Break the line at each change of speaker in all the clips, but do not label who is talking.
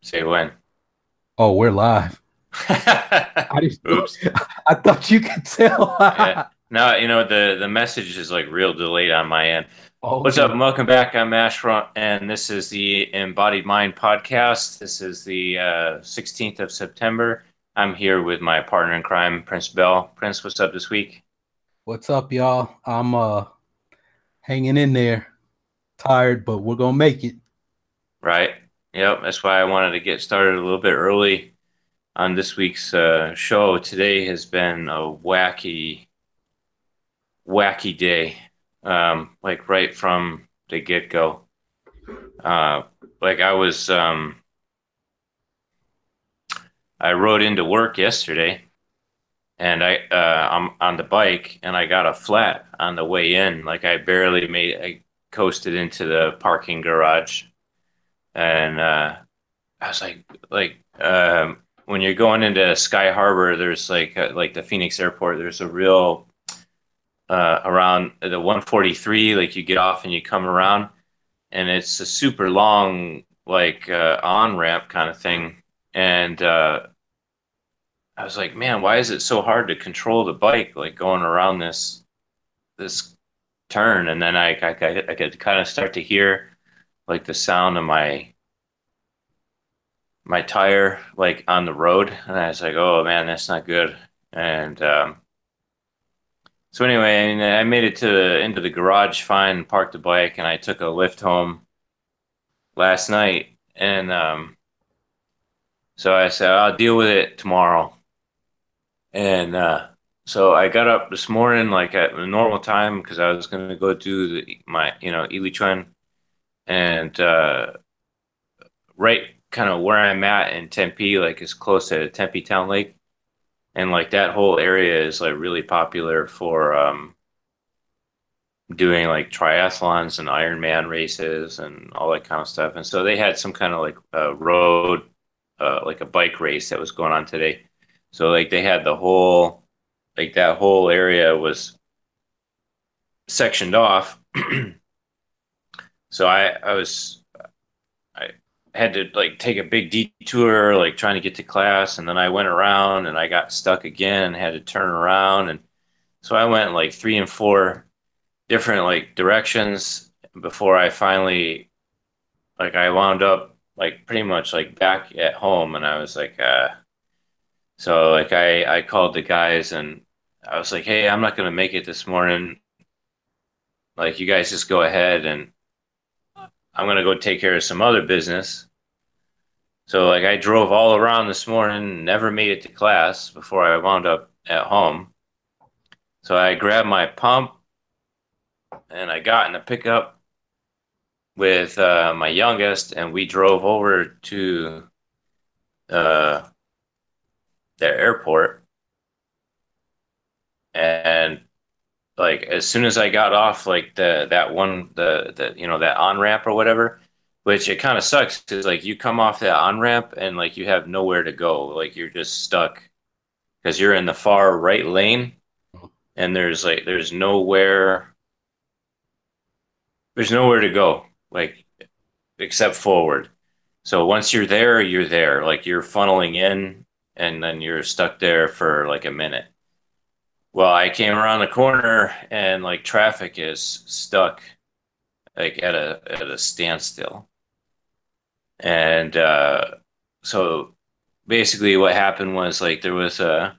Say when.
Oh, we're live. I just
Oops.
I thought you could tell.
Yeah. No, the message is like real delayed on my end. What's up,
Okay.
and welcome back. I'm Ashe, and this is the Embodied Mind podcast. This is the 16th of September. I'm here with my partner in crime, Prince Bell. Prince, what's up this week?
What's up, y'all? I'm hanging in there. Tired, but we're gonna make it.
Right? Yep, that's why I wanted to get started a little bit early on this week's show. Today has been a wacky day, like right from the get-go. Uh, like I rode into work yesterday, and I'm on the bike, and I got a flat on the way in. Like I coasted into the parking garage, and I was when you're going into Sky Harbor, there's like the Phoenix Airport. There's a real around the 143, like you get off and you come around, and it's a super long on ramp kind of thing. And I was like, man, why is it so hard to control the bike like going around this turn? And then I could kind of start to hear like the sound of my tire like on the road, and I was like, oh man, that's not good. And so anyway, and I made it into the garage fine, parked the bike, and I took a lift home last night. And so I said, I'll deal with it tomorrow. And so I got up this morning like at a normal time because I was going to go do my, Ilichuan, and right kind of where I'm at in Tempe, like is close to Tempe Town Lake. And like that whole area is like really popular for doing like triathlons and Ironman races and all that kind of stuff. And so they had some kind of like road, like a bike race that was going on today. So like they had like that whole area was sectioned off. So I had to like take a big detour, like trying to get to class, and then I went around and I got stuck again and had to turn around. And so I went like three and four different like directions before I finally like I wound up like pretty much like back at home. And I was like so like I called the guys, and I was like, hey, I'm not gonna make it this morning. Like you guys just go ahead, and I'm gonna go take care of some other business. So like I drove all around this morning, never made it to class before I wound up at home. So I grabbed my pump and I got in the pickup with my youngest, and we drove over to uh, the airport. And like as soon as I got off like the that on ramp or whatever, which it kind of sucks because like you come off that on ramp and like you have nowhere to go, like you're just stuck because you're in the far right lane, and there's nowhere to go like except forward. So once you're there, like you're funneling in, and then you're stuck there for like a minute. Well, I came around the corner and like traffic is stuck like at a standstill. And so basically what happened was like there was a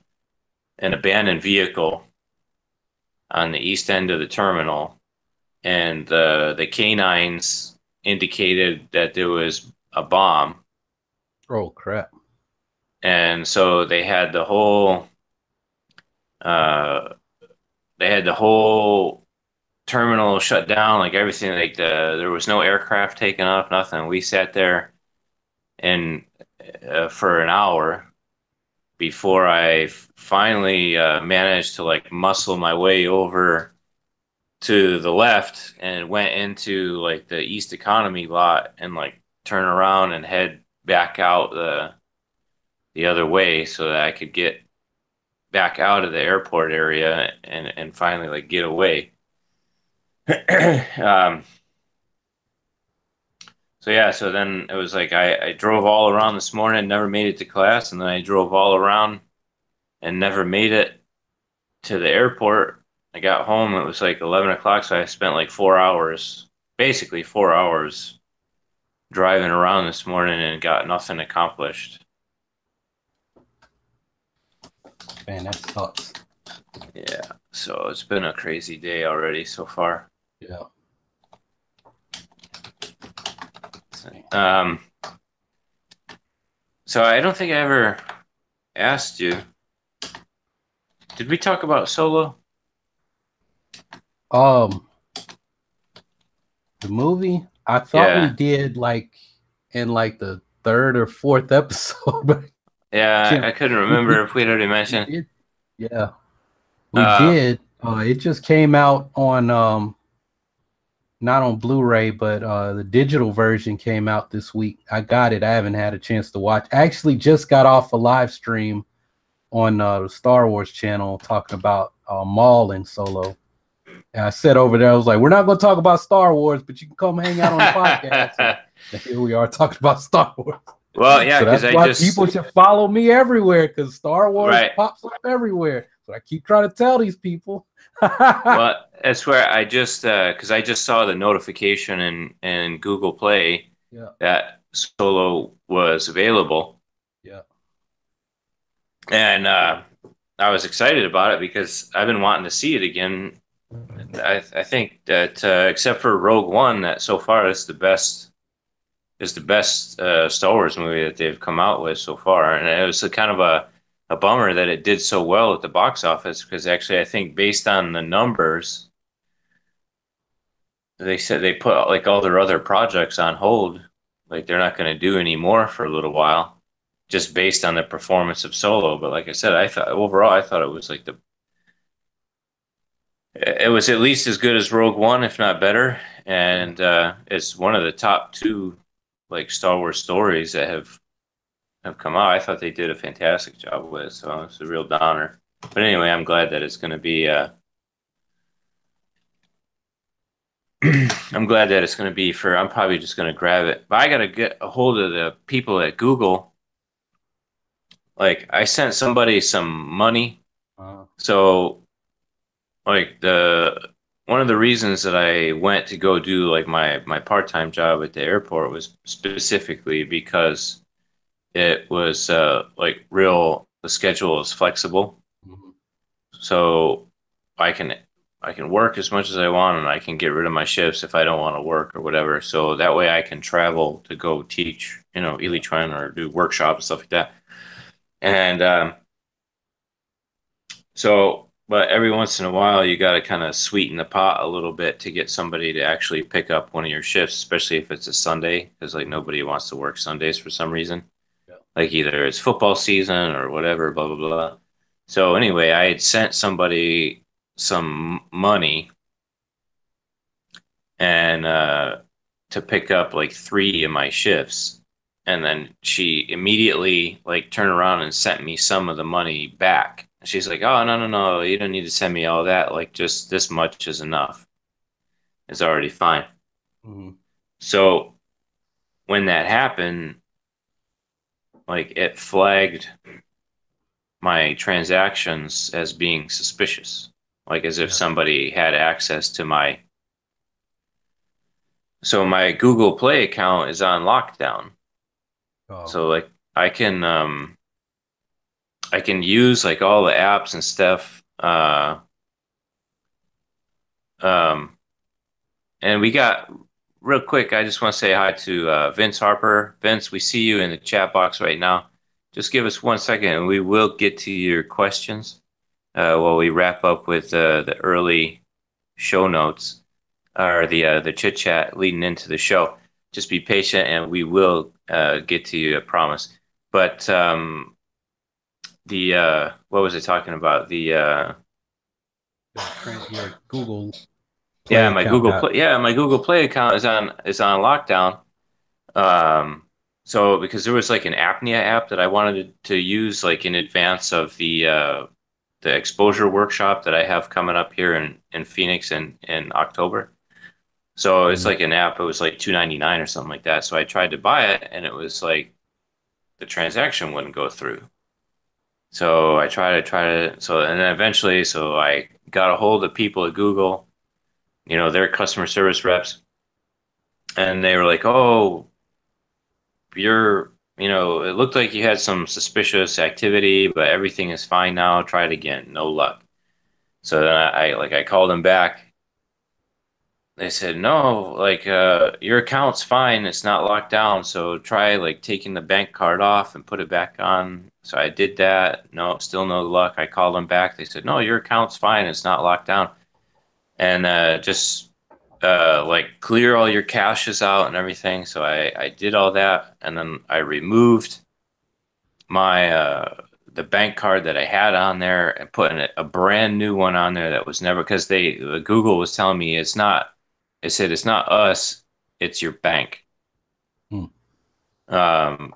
an abandoned vehicle on the east end of the terminal, and the canines indicated that there was a bomb.
Oh crap.
And so uh they had the whole terminal shut down, like everything, like there was no aircraft taking off, nothing. We sat there and for an hour before I finally managed to like muscle my way over to the left and went into like the East Economy lot and like turn around and head back out the other way so that I could get back out of the airport area and finally like get away. um, So yeah, so then it was like I drove all around this morning, never made it to class, and then I drove all around and never made it to the airport. I got home, it was like 11 o'clock, so I spent like 4 hours, basically 4 hours driving around this morning and got nothing accomplished.
Man, that sucks.
Yeah, so it's been a crazy day already so far.
Yeah.
Um, so I don't think I ever asked you, did we talk about solo?
Um, the movie, I thought we
Yeah.
did like in like the third or fourth episode, but
Yeah,
can't,
I couldn't
we,
remember
we,
if we'd already
we
mentioned.
did. Yeah, we
Uh,
did. It just came out on not on Blu-ray, but the digital version came out this week. I got it. I haven't had a chance to watch. I actually just got off a live stream on the Star Wars channel talking about Maul and Solo. And I said over there, I was like, we're not going to talk about Star Wars, but you can come hang out on the podcast. And here we are talking about Star Wars.
well, yeah,
So
because
that's
I
why
just
people should follow me everywhere, because Star Wars
right.
pops up everywhere. So I keep trying to tell these people. Yeah.
Well, that's where I just because I just saw the notification in Google Play that Solo was available,
Yeah.
and I was excited about it because I've been wanting to see it again. I think that except for Rogue One, that so far is the best Star Wars movie that they've come out with so far, and it was a kind of a bummer that it did so well at the box office because actually I think based on the numbers, they said they put like all their other projects on hold, like they're not going to do any more for a little while, just based on the performance of Solo. But like I said, I thought overall I thought it was like the it was at least as good as Rogue One, if not better,
Yeah.
and it's one of the top two like Star Wars stories that have come out. I thought they did a fantastic job with it, so it's a real downer. But anyway, I'm glad that it's going to be. I'm glad that it's going to be for. I'm probably just going to grab it, but I got to get a hold of the people at Google. Like I sent somebody some money,
Uh,
so like the one of the reasons that I went to go do like my part-time job at the airport was specifically because it was like real. The schedule is flexible.
mhm.
So I can I can work as much as I want and I can get rid of my shifts if I don't want to work or whatever. So that way I can travel to go teach,
Yeah.
Elite or do workshops and stuff like that. And but every once in a while you got to kind of sweeten the pot a little bit to get somebody to actually pick up one of your shifts, especially if it's a Sunday, because like
Mhm.
nobody wants to work Sundays for some reason.
Yeah.
Like either it's football season or whatever, blah blah blah. So anyway, I had sent somebody some money and to pick up like three of my shifts, and then she immediately like turned around and sent me some of the money back. She's like, "Oh no no no, you don't need to send me all that. Like just this much is enough. It's already fine."
Mhm.
So when that happened, like it flagged my transactions as being suspicious, like as if
Yeah.
somebody had access to my Google Play account is on lockdown.
Oh.
So like I can use like all the apps and stuff. Um and we got real quick, I just want to say hi to Vince Harper. Vince, we see you in the chat box right now. Just give us 1 second and we will get to your questions while we wrap up with the early show notes or the chit chat leading into the show. Just be patient, and we will get to you, I promise. But the what was I talking about? The
Your Google Play account got.
My Google Play account is on lockdown. Um, so because there was like an apnea app that I wanted to use like in advance of the exposure workshop that I have coming up here in Phoenix in October. So it's
Mhm.
like an app. It was like 2.99 or something like that. So I tried to buy it, and it was like the transaction wouldn't go through. So I tried it. So and then eventually, so I got a hold of people at Google, their customer service reps, and they were like, "Oh, it looked like you had some suspicious activity, but everything is fine now. Try it again. No luck." So then I called them back. They said, "No, like your account's fine. It's not locked down. So try like taking the bank card off and put it back on." So I did that. No, still no luck. I called them back. They said, "No, your account's fine. It's not locked down." And just like clear all your caches out and everything. So I did all that, and then I removed my the bank card that I had on there and put a brand new one on there that was never, because Google was telling me it's not. It said it's not us, it's your bank.
Hmm.
Um,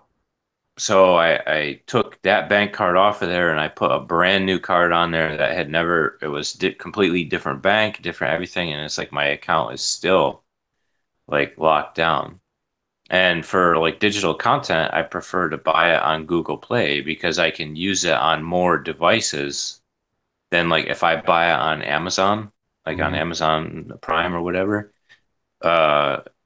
so I took that bank card off of there and I put a brand new card on there that had never. It was completely different bank, different everything, and it's like my account is still like locked down. And for like digital content, I prefer to buy it on Google Play because I can use it on more devices than like if I buy it on Amazon, like on
Mhm.
Amazon Prime or whatever.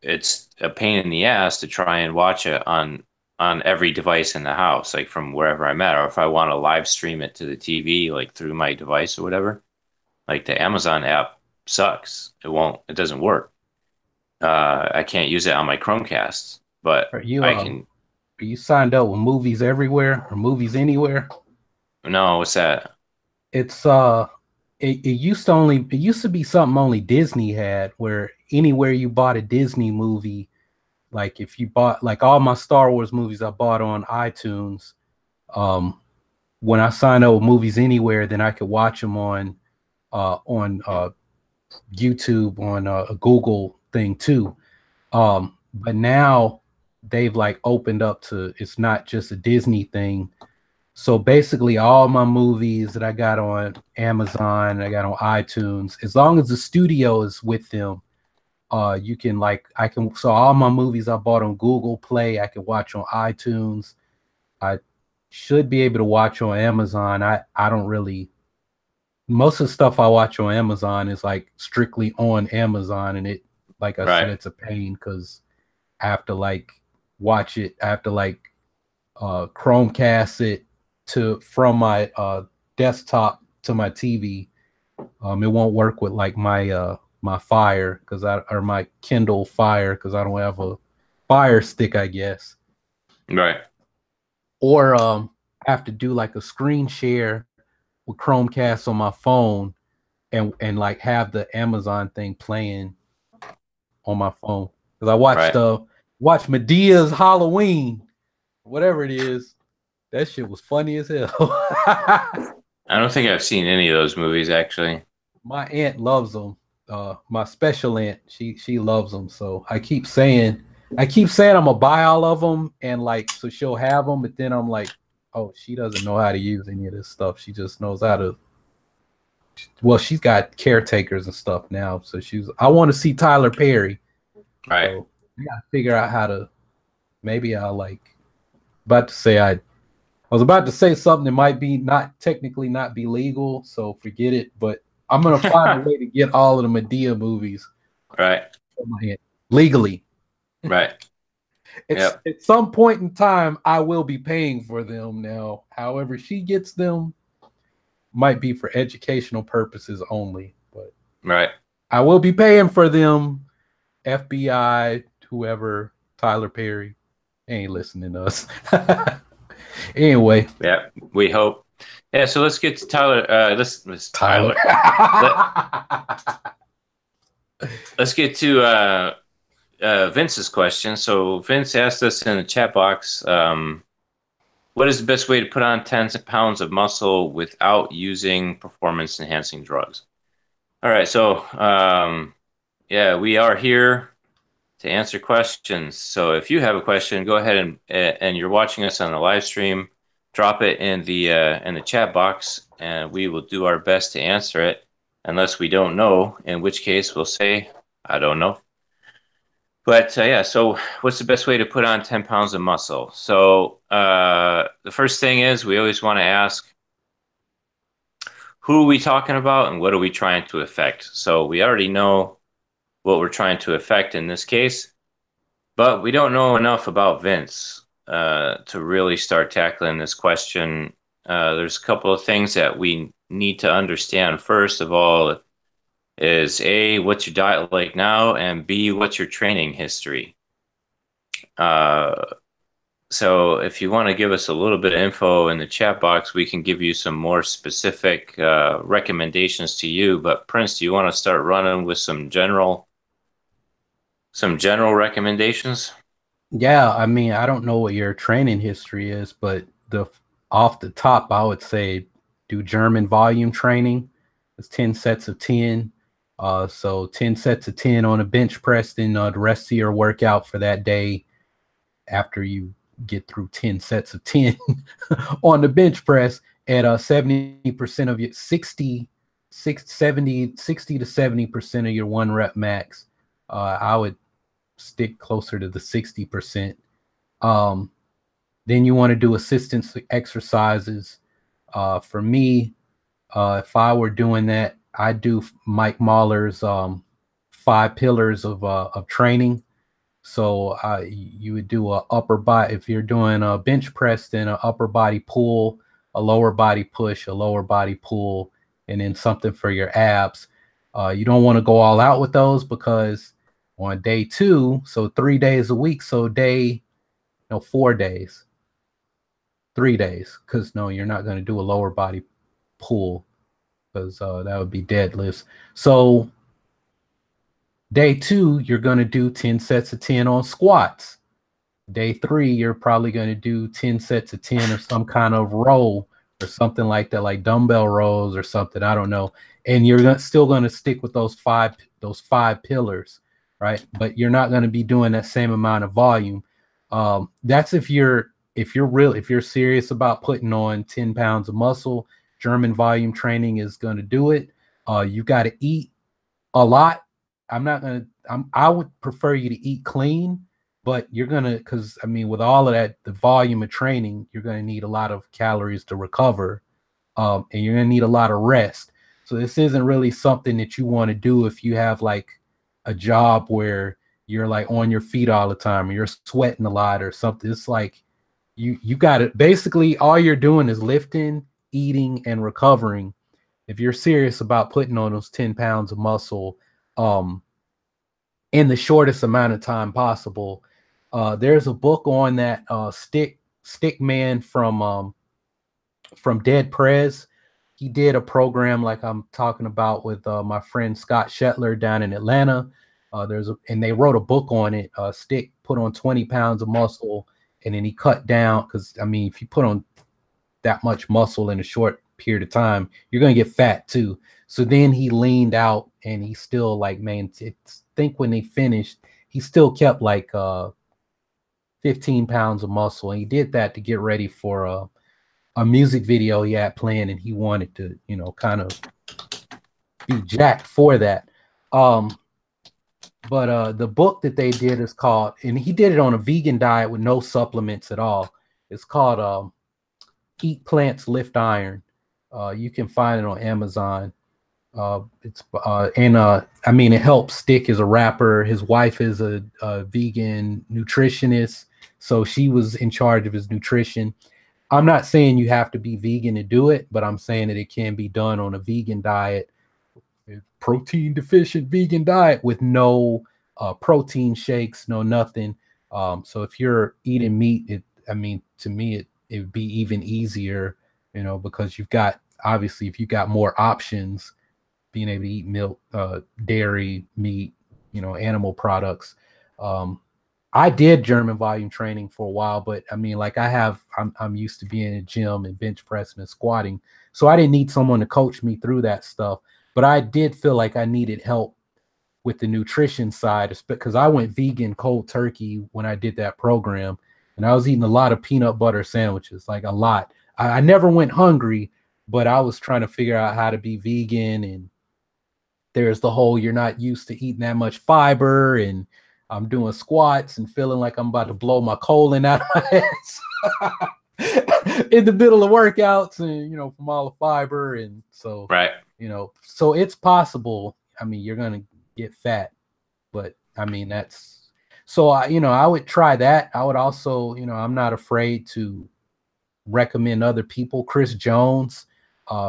It's a pain in the ass to try and watch it on every device in the house, like from wherever I'm at, or if I want to live stream it to the TV, like through my device or whatever. Like the Amazon app sucks. It doesn't work. I can't use it on my Chromecast, but
Are you
I can.
are you signed up with Movies Everywhere or Movies Anywhere?
No, what's that?
It's it used to be something only Disney had, where anywhere you bought a Disney movie, like if you bought like all my Star Wars movies I bought on iTunes, um when I signed up with Movies Anywhere, then I could watch them on YouTube on a Google thing too. But now they've like opened up to it's not just a Disney thing. So basically, all my movies that I got on Amazon, I got on iTunes, as long as the studio is with them, you can like I can. So all my movies I bought on Google Play, I can watch on iTunes. I should be able to watch on Amazon. I don't really. Most of the stuff I watch on Amazon is like strictly on Amazon, and it, like I said,
Right,
it's a pain because I have to like watch it. I have to like Chromecast it to from my desktop to my TV. It won't work with like my Fire because I or my Kindle Fire because I don't have a Fire Stick, I guess.
right,
Or I have to do like a screen share with Chromecast on my phone and like have the Amazon thing playing on my phone because I watched
right.
watch Medea's Halloween, whatever it is. That shit was funny as hell.
I don't think I've seen any of those movies actually.
My aunt loves them. My special aunt, she loves them. So I keep saying I'm gonna buy all of them, and like so she'll have them, but then I'm like, oh, she doesn't know how to use any of this stuff. She just knows how to. Well, she's got caretakers and stuff now, so she's. I want to see Tyler Perry,
Right.
so I gotta figure out how to. Maybe I'll like. About to say I was about to say something that might be not technically not be legal, so forget it. But I'm gonna find a way to get all of the Medea movies
Right.
from my head legally.
Right.
It's
Yep.
at some point in time I will be paying for them now. However, she gets them might be for educational purposes only, but
Right.
I will be paying for them. FBI, whoever, Tyler Perry ain't listening to us. Anyway,
Yeah. We hope. Yeah. So let's get to Tyler. Let's
Tyler.
Tyler. Let Let's get to Vince's question. So Vince asked us in the chat box, what is the best way to put on tens of pounds of muscle without using performance enhancing drugs? All right. So yeah, we are here to answer questions. So if you have a question, go ahead and you're watching us on the live stream, drop it in the chat box, and we will do our best to answer it. Unless we don't know, in which case we'll say, I don't know. But yeah, so what's the best way to put on 10 pounds of muscle? So the first thing is we always want to ask, who are we talking about and what are we trying to affect? So we already know what we're trying to affect in this case, but we don't know enough about Vince to really start tackling this question. There's a couple of things that we need to understand. First of all, is A, what's your diet like now? And B, what's your training history? Uh, so if you want to give us a little bit of info in the chat box, we can give you some more specific recommendations to you. But Prince, do you want to start running with some general recommendations?
Yeah, I mean, I don't know what your training history is, but the off the top, I would say do German volume training. It's 10 sets of 10. So 10 sets of 10 on a bench press, then the rest of your workout for that day after you get through 10 sets of 10 on the bench press at 70% of your 60 to 70% of your 1 rep max. I would stick closer to the 60%. Then you want to do assistance exercises. For me, if I were doing that, I do Mike Mahler's 5 pillars of training. So you would do a upper body. If you're doing a bench press, then an upper body pull, a lower body push, a lower body pull, and then something for your abs. You don't want to go all out with those because on day 2, so 3 days a week, so 4 days, 3 days, because no, you're not going to do a lower body pull because that would be deadlifts. So day 2, you're going to do 10 sets of 10 on squats. Day 3, you're probably going to do 10 sets of 10 of some kind of row or something like that, like dumbbell rows or something. I don't know. And you're still going to stick with those five pillars, right? But you're not going to be doing that same amount of volume. That's if you're serious about putting on 10 pounds of muscle. German volume training is going to do it. You got to eat a lot. I would prefer you to eat clean, but you're gonna, because I mean, with all of that, the volume of training, you're gonna need a lot of calories to recover, and you're gonna need a lot of rest. So this isn't really something that you want to do if you have like a job where you're like on your feet all the time or you're sweating a lot or something. It's like you got it. Basically, all you're doing is lifting, eating, and recovering. If you're serious about putting on those 10 pounds of muscle, in the shortest amount of time possible. There's a book on that, Stick Man from Dead Prez. He did a program like I'm talking about with my friend Scott Shetler down in Atlanta. And they wrote a book on it. Stick put on 20 pounds of muscle, and then he cut down, because I mean, if you put on that much muscle in a short period of time, you're gonna get fat too. So then he leaned out, and he still like, man, I think when they finished, he still kept like 15 pounds of muscle, and he did that to get ready for a music video he had planned, and he wanted to, kind of be jacked for that. But the book that they did is called, and he did it on a vegan diet with no supplements at all. It's called Eat Plants, Lift Iron. You can find it on Amazon. I mean, it helps Stick as a rapper. His wife is a vegan nutritionist, so she was in charge of his nutrition. I'm not saying you have to be vegan to do it, but I'm saying that it can be done on a vegan diet, protein deficient vegan diet with no protein shakes, no nothing. So if you're eating meat, to me, it would be even easier, because you've got, obviously, if you've got more options, being able to eat milk, dairy, meat, animal products. I did German volume training for a while, but I mean, like I'm used to being in a gym and bench pressing and squatting. So I didn't need someone to coach me through that stuff, but I did feel like I needed help with the nutrition side, because I went vegan cold turkey when I did that program, and I was eating a lot of peanut butter sandwiches, like a lot. I never went hungry, but I was trying to figure out how to be vegan, and there's the whole, you're not used to eating that much fiber, and I'm doing squats and feeling like I'm about to blow my colon out of my ass in the middle of workouts, and from all the fiber. And so,
Right.
so it's possible. I mean, you're gonna get fat, but I mean that's so I would try that. I would also, I'm not afraid to recommend other people. Chris Jones,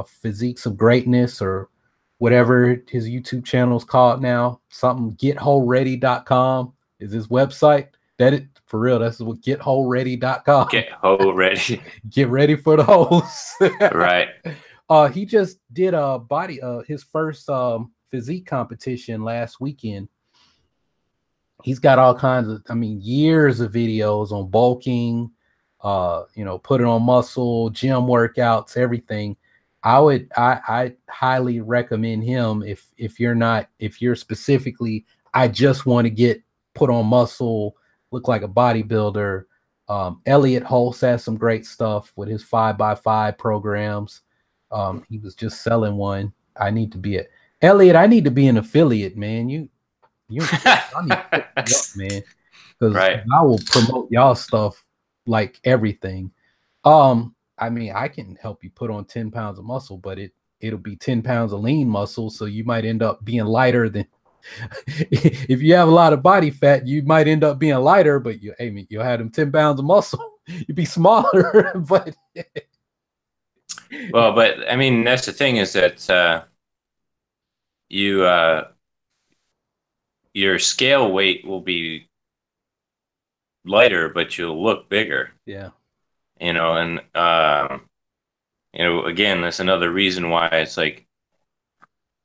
Physiques of Greatness, or whatever his YouTube channel is called now, something getholeready.com is his website. That it for real, that's what getholeready.com.
Get hoe ready.
Get ready for the hoes.
Right.
He just did a body his first physique competition last weekend. He's got all kinds of, years of videos on bulking, putting on muscle, gym workouts, everything. I highly recommend him if you're specifically, I just want to get put on muscle, look like a bodybuilder. Elliot Holst has some great stuff with his 5x5 programs. He was just selling one. I need to be an affiliate, man. I need to pick you up, man, because
Right.
I will promote y'all stuff like everything. I can help you put on 10 pounds of muscle, but it'll be 10 pounds of lean muscle, so you might end up being lighter than if you have a lot of body fat, you might end up being lighter, but you'll have them 10 pounds of muscle. You'd be smaller, but
Well, but I mean, that's the thing is that your scale weight will be lighter, but you'll look bigger.
yeah.
And again, that's another reason why it's like,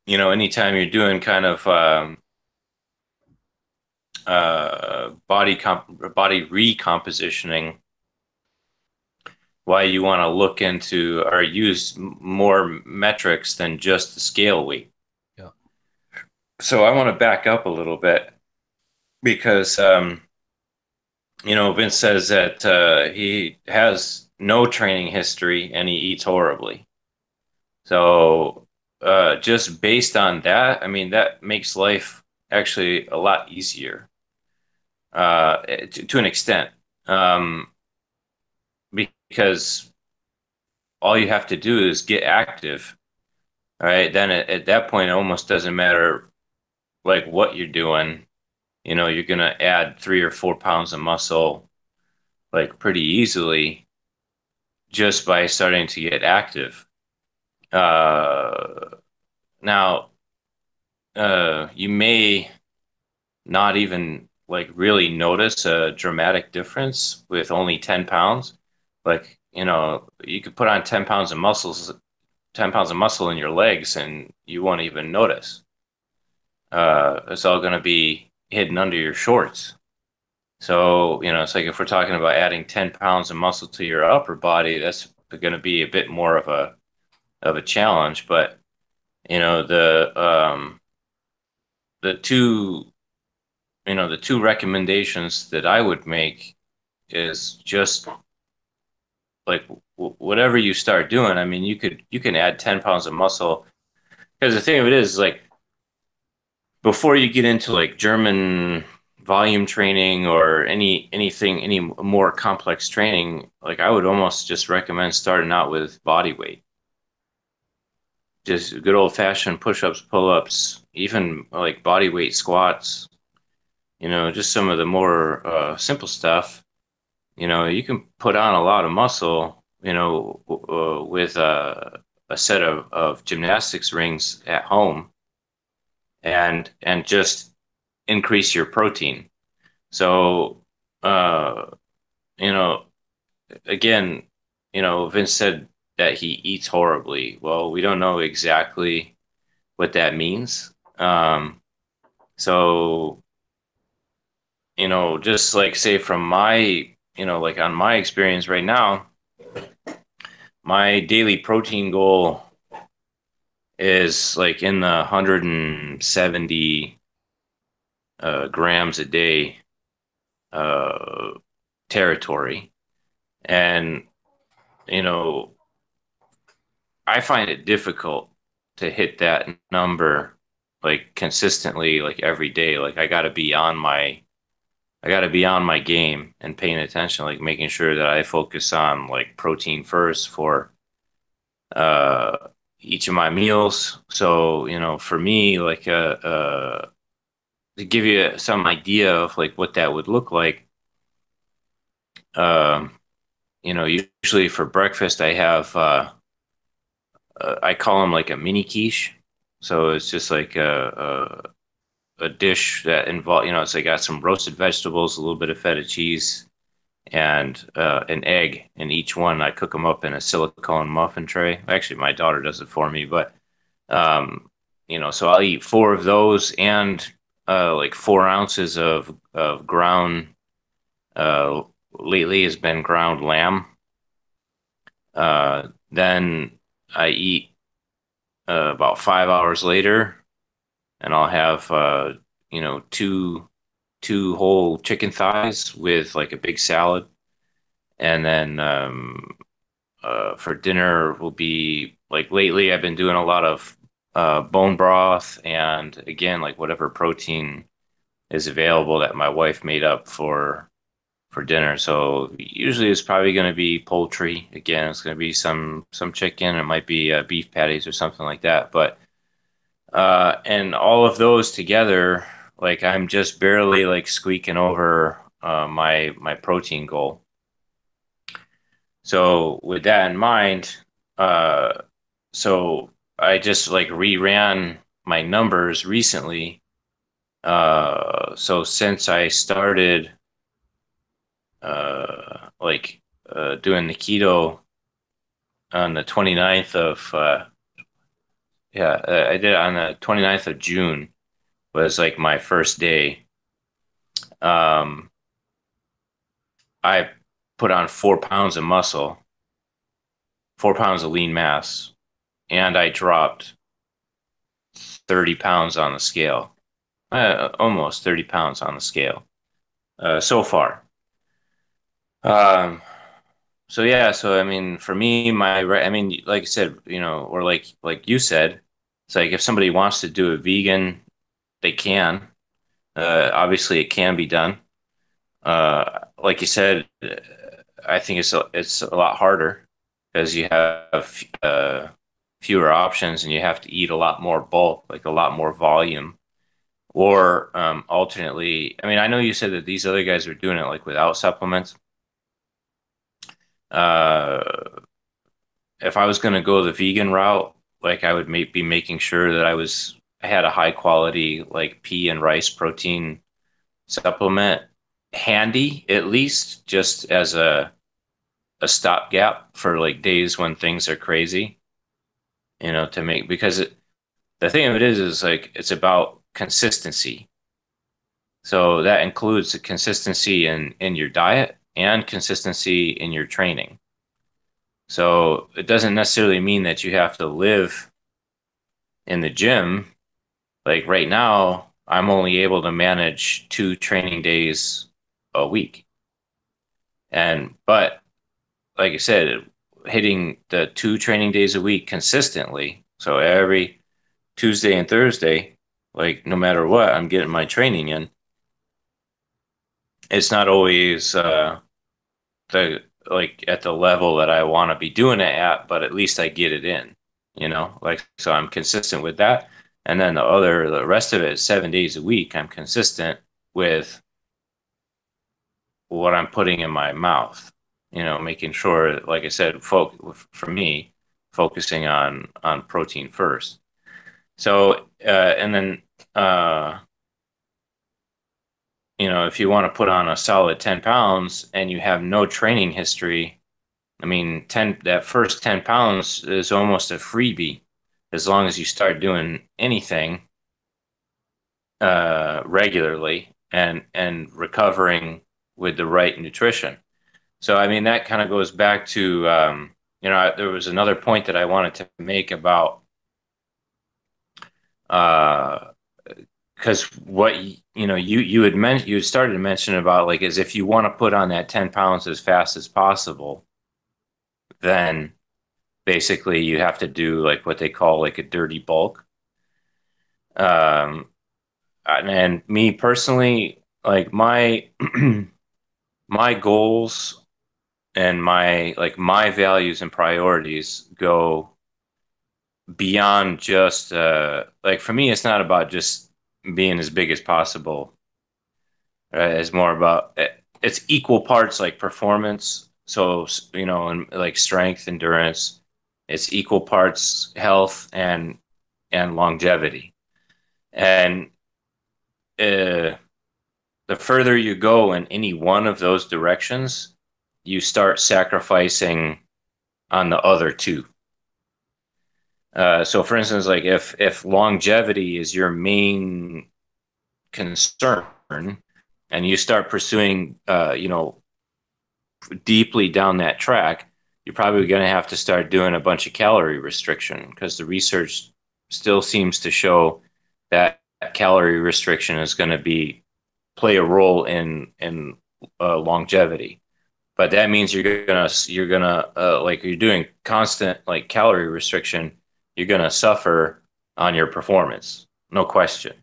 anytime you're doing kind of body recompositioning, why you want to look into or use more metrics than just the scale weight.
Yeah.
So I want to back up a little bit because Vince says that he has no training history and he eats horribly. So just based on that, I mean, that makes life actually a lot easier to an extent. Because all you have to do is get active, right? Then at that point, it almost doesn't matter like what you're doing. You're gonna add 3 or 4 pounds of muscle like pretty easily just by starting to get active. Now, you may not even like really notice a dramatic difference with only 10 pounds. Like, you could put on 10 pounds of muscle in your legs and you won't even notice. It's all going to be hidden under your shorts. So, it's like if we're talking about adding 10 pounds of muscle to your upper body, that's going to be a bit more of a challenge. But, the two, the two recommendations that I would make is just like whatever you start doing. I mean, you can add 10 pounds of muscle because the thing of it is like before you get into like German volume training or any more complex training, like I would almost just recommend starting out with body weight. Just good old fashioned push-ups, pull-ups, even like body weight squats, just some of the more simple stuff. You can put on a lot of muscle, with a set of gymnastics rings at home and just increase your protein. So, you know, again, Vince said that he eats horribly. Well, we don't know exactly what that means. So, just like say from my, like on my experience right now, my daily protein goal is like in the 170 grams a day uh, territory. And, you know, I find it difficult to hit that number like consistently, like every day. Like I got to be on my I got to be on my game and paying attention, like making sure that I focus on like protein first for uh each of my meals. So, for me, like to give you some idea of like what that would look like, um, usually for breakfast I have I call them like a mini quiche. So it's just like a dish that involve, it's like got some roasted vegetables, a little bit of feta cheese, and an egg in each one. I cook them up in a silicone muffin tray. Actually, my daughter does it for me, but um, so I'll eat four of those and like 4 ounces of ground. Uh, lately has been ground lamb. Then I eat about 5 hours later, and I'll have two whole chicken thighs with like a big salad, and then for dinner will be like lately I've been doing a lot of bone broth and again like whatever protein is available that my wife made up for dinner. So usually it's probably going to be poultry. Again, it's going to be some chicken. It might be beef patties or something like that. But and all of those together, like I'm just barely like squeaking over my protein goal. So with that in mind, uh, so I just like reran my numbers recently. So since I started doing the keto on the 29th of I did it on the 29th of June was like my first day. Um, I put on 4 pounds of muscle, 4 pounds of lean mass, and I dropped 30 pounds on the scale. Almost 30 pounds on the scale so far. Um, so yeah, so I mean, for me, I mean, like I said, or like you said, it's like if somebody wants to do a vegan, they can. Obviously, it can be done. Like you said, I think it's a lot harder because you have fewer options and you have to eat a lot more bulk, like a lot more volume. Or alternately, I mean, I know you said that these other guys are doing it like without supplements. Uh, if I was going to go the vegan route, like I would be making sure that I had a high quality like pea and rice protein supplement handy, at least just as a stopgap for like days when things are crazy, to make because the thing of it is like it's about consistency. So that includes the consistency in your diet and consistency in your training. So it doesn't necessarily mean that you have to live in the gym. Like right now, I'm only able to manage 2 training days a week. But like I said, hitting the 2 training days a week consistently. So every Tuesday and Thursday, like no matter what, I'm getting my training in. It's not always the like at the level that I want to be doing it at, but at least I get it in, like so I'm consistent with that. And then the rest of it is 7 days a week. I'm consistent with what I'm putting in my mouth, making sure, like I said, for me, focusing on protein first. So, and then, if you want to put on a solid 10 pounds and you have no training history, I mean, that first 10 pounds is almost a freebie as long as you start doing anything regularly and recovering with the right nutrition. So, I mean, that kind of goes back to, there was another point that I wanted to make about, uh, because what you had mentioned, you had started to mention about like, is if you want to put on that 10 pounds as fast as possible, then basically you have to do like what they call like a dirty bulk. Um, and me personally, like my my goals and my values and priorities go beyond just like for me it's not about just being as big as possible, right? It's more about it's equal parts like performance, so and like strength, endurance. It's equal parts health and longevity. And uh the further you go in any one of those directions, you start sacrificing on the other two. So, for instance, like if longevity is your main concern, and you start pursuing, deeply down that track, you're probably going to have to start doing a bunch of calorie restriction because the research still seems to show that calorie restriction is going to be play a role in longevity. But that means you're gonna like you're doing constant like calorie restriction, you're gonna suffer on your performance, no question,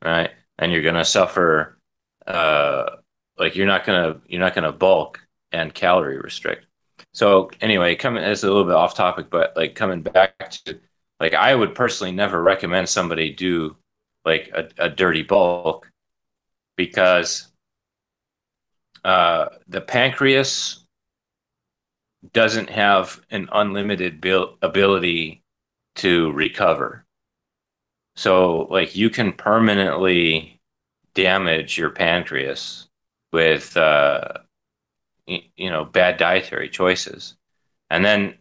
right? And you're gonna suffer, uh, like you're not gonna bulk and calorie restrict. So anyway, coming as a little bit off topic, but like coming back to like I would personally never recommend somebody do like a dirty bulk because the pancreas doesn't have an unlimited ability to recover. So, like, you can permanently damage your pancreas with, bad dietary choices. And then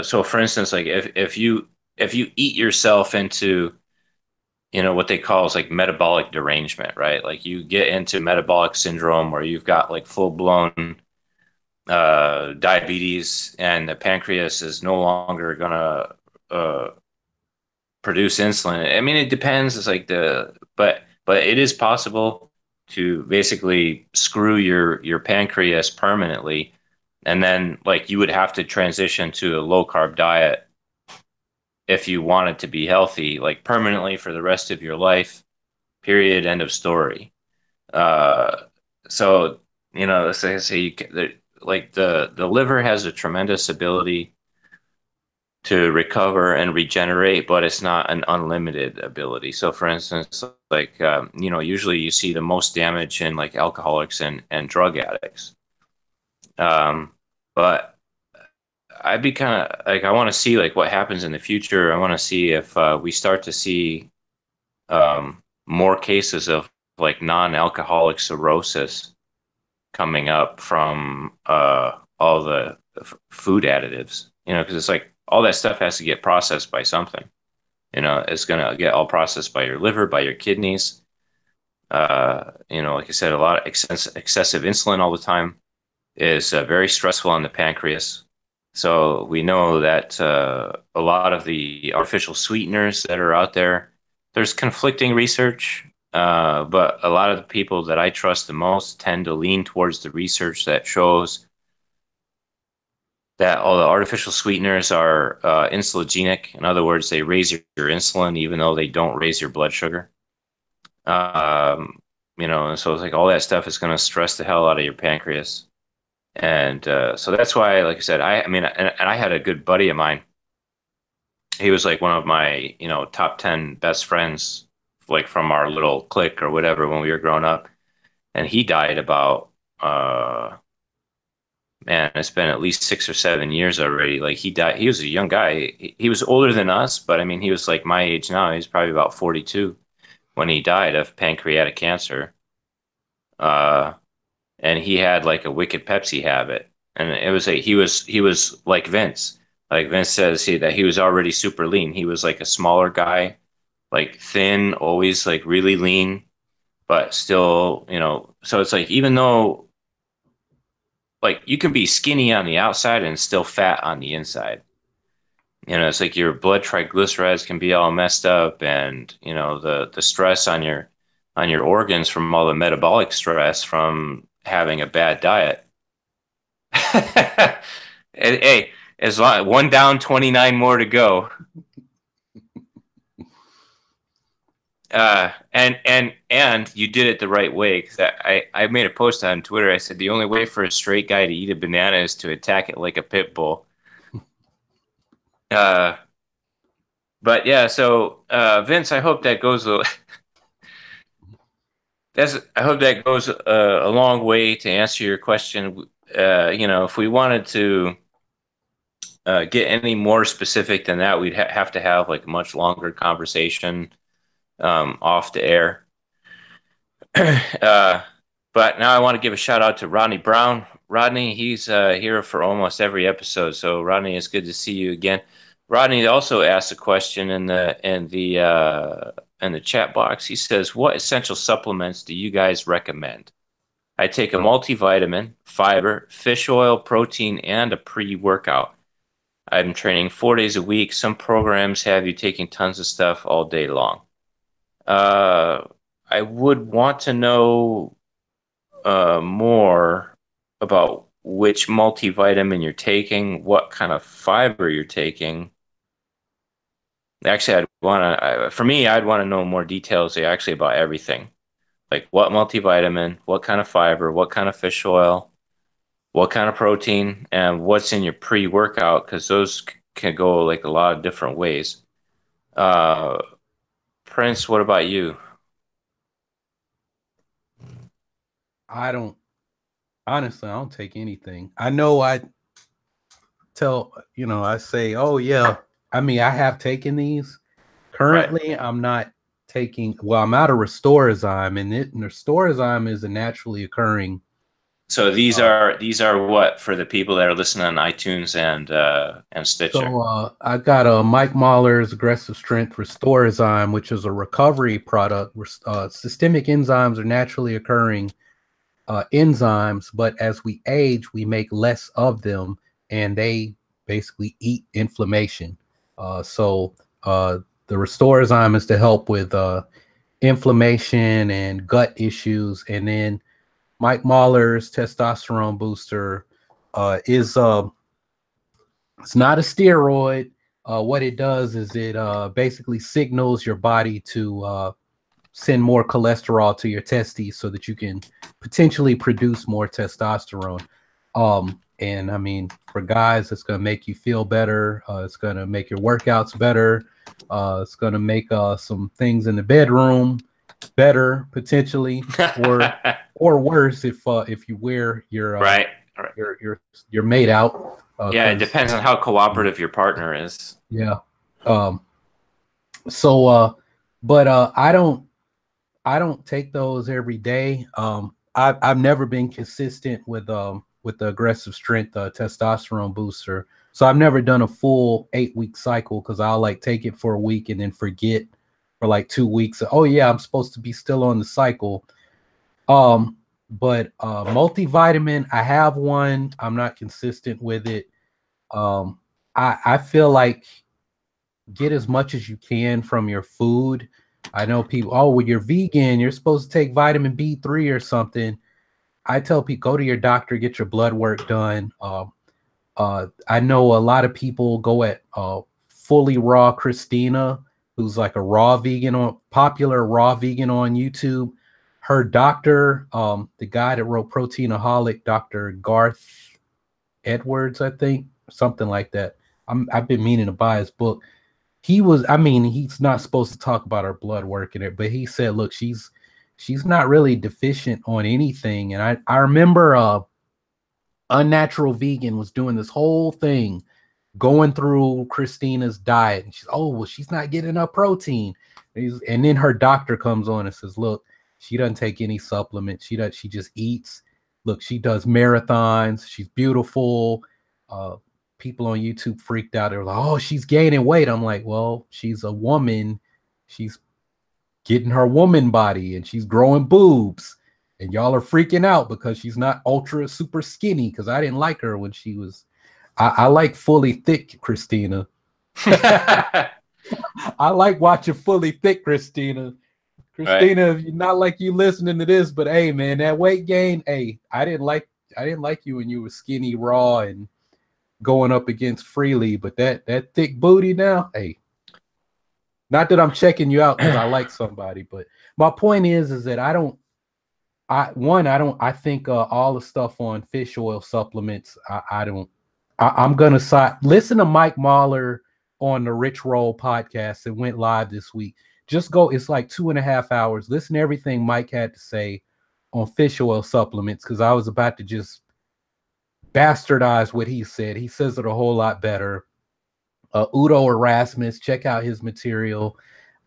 so for instance, like if you eat yourself into, what they call is like metabolic derangement, right? Like you get into metabolic syndrome where you've got like full blown diabetes, and the pancreas is no longer gonna uh, produce insulin. I mean, it depends. It's like but it is possible to basically screw your pancreas permanently, and then like you would have to transition to a low carb diet if you wanted to be healthy, like permanently for the rest of your life. Period. End of story. Uh, so say like the liver has a tremendous ability to recover and regenerate, but it's not an unlimited ability. So, for instance, like usually you see the most damage in like alcoholics and drug addicts. Um, but I'd be kind of like I want to see like what happens in the future. I want to see if we start to see more cases of like non-alcoholic cirrhosis coming up from all the food additives, because it's like all that stuff has to get processed by something. It's going to get all processed by your liver, by your kidneys. Like I said, a lot of excessive insulin all the time is very stressful on the pancreas. So we know that a lot of the artificial sweeteners that are out there, there's conflicting research, but a lot of the people that I trust the most tend to lean towards the research that shows that all the artificial sweeteners are insulinogenic. In other words, they raise your insulin even though they don't raise your blood sugar. And so it's like all that stuff is going to stress the hell out of your pancreas. And so that's why, like I said, I mean, and I had a good buddy of mine. He was like one of my, top 10 best friends, like from our little clique or whatever when we were growing up. And he died about, man, it's been at least 6 or 7 years already. Like he died, he was a young guy. He was older than us, but I mean, he was like my age now. He's probably about 42 when he died of pancreatic cancer. Uh, and he had like a wicked Pepsi habit, and it was he was like Vince. Like Vince says that he was already super lean. He was like a smaller guy, like thin, always like really lean, but still, So it's like even though like you can be skinny on the outside and still fat on the inside. It's like your blood triglycerides can be all messed up, and the stress on your organs from all the metabolic stress from having a bad diet. Hey, as long one down, 29 more to go. And you did it the right way, because I made a post on Twitter. I said the only way for a straight guy to eat a banana is to attack it like a pit bull. Uh, but yeah, so Vince, I hope that goes I hope that goes a long way to answer your question. If we wanted to get any more specific than that, we'd have to have like a much longer conversation off the air. uh, but now I want to give a shout out to Rodney Brown. Rodney, he's here for almost every episode. So Rodney, it's good to see you again. Rodney also asked a question in the chat box. He says, "What essential supplements do you guys recommend? I take a multivitamin, fiber, fish oil, protein, and a pre-workout. I'm training 4 days a week. Some programs have you taking tons of stuff all day long." Uh, I would want to know more about which multivitamin you're taking, what kind of fiber you're taking. Actually, for me, I'd want to know more details actually about everything. Like what multivitamin, what kind of fiber, what kind of fish oil, what kind of protein, and what's in your pre-workout, because those can go like a lot of different ways. Uh, Prince, what about you?
I don't honestly. I don't take anything. I know I tell I say, oh yeah. I mean, I have taken these.
Right.
Currently, I'm not taking. Well, I'm out of Restorazyme, and Restorazyme is a naturally occurring.
So these
Uh,
are what for the people that are listening on iTunes and Stitcher.
I got a Mike Mahler's Aggressive Strength Restorazyme, which is a recovery product. Systemic enzymes are naturally occurring enzymes, but as we age, we make less of them, and they basically eat inflammation. So the Restorazyme is to help with inflammation and gut issues, and then Mike Mahler's testosterone booster is it's not a steroid. What it does is it basically signals your body to send more cholesterol to your testes so that you can potentially produce more testosterone. And I mean, for guys, it's going to make you feel better. It's going to make your workouts better. It's going to make some things in the bedroom better potentially, or worse if you wear
Right. Right.
your mate out.
Yeah, it
Because
depends on how cooperative your partner is.
yeah. Um, so but I don't take those every day. I've never been consistent with the aggressive strength testosterone booster. So I've never done a full 8-week cycle because I'll like take it for a week and then forget for like 2 weeks. Oh yeah, I'm supposed to be still on the cycle. But multivitamin, I have one. I'm not consistent with it. I feel like get as much as you can from your food. I know people, oh, well, you're vegan, you're supposed to take vitamin B3 or something. I tell people, go to your doctor, get your blood work done. I know a lot of people go at fully raw Christina, who's like a raw vegan on popular raw vegan on YouTube. Her doctor, the guy that wrote Proteinaholic, Dr. Garth Edwards, I think, something like that. I've been meaning to buy his book. I mean, he's not supposed to talk about her blood work in it, but he said, look, she's not really deficient on anything. And I remember Unnatural Vegan was doing this whole thing going through Christina's diet, and she's not getting enough protein. And then her doctor comes on and says, look, she doesn't take any supplements. She just eats. Look, she does marathons. She's beautiful. People on YouTube freaked out. They were like, oh, she's gaining weight. I'm like, well, she's a woman. She's getting her woman body and she's growing boobs. And y'all are freaking out because she's not ultra super skinny, because I didn't like her when she was. I like fully thick Christina. I like watching fully thick Christina.
Right.
Christina, if you're not like you listening to this, but hey man, that weight gain, hey, I didn't like you when you were skinny, raw, and going up against Freely, but that thick booty now, hey. Not that I'm checking you out because I like somebody, but my point is that I think all the stuff on fish oil supplements, I don't, I'm gonna side. Listen to Mike Mahler on the Rich Roll podcast. It went live this week. Just go. It's like 2.5 hours. Listen to everything Mike had to say on fish oil supplements because I was about to just bastardize what he said. He says it a whole lot better. Udo Erasmus, check out his material.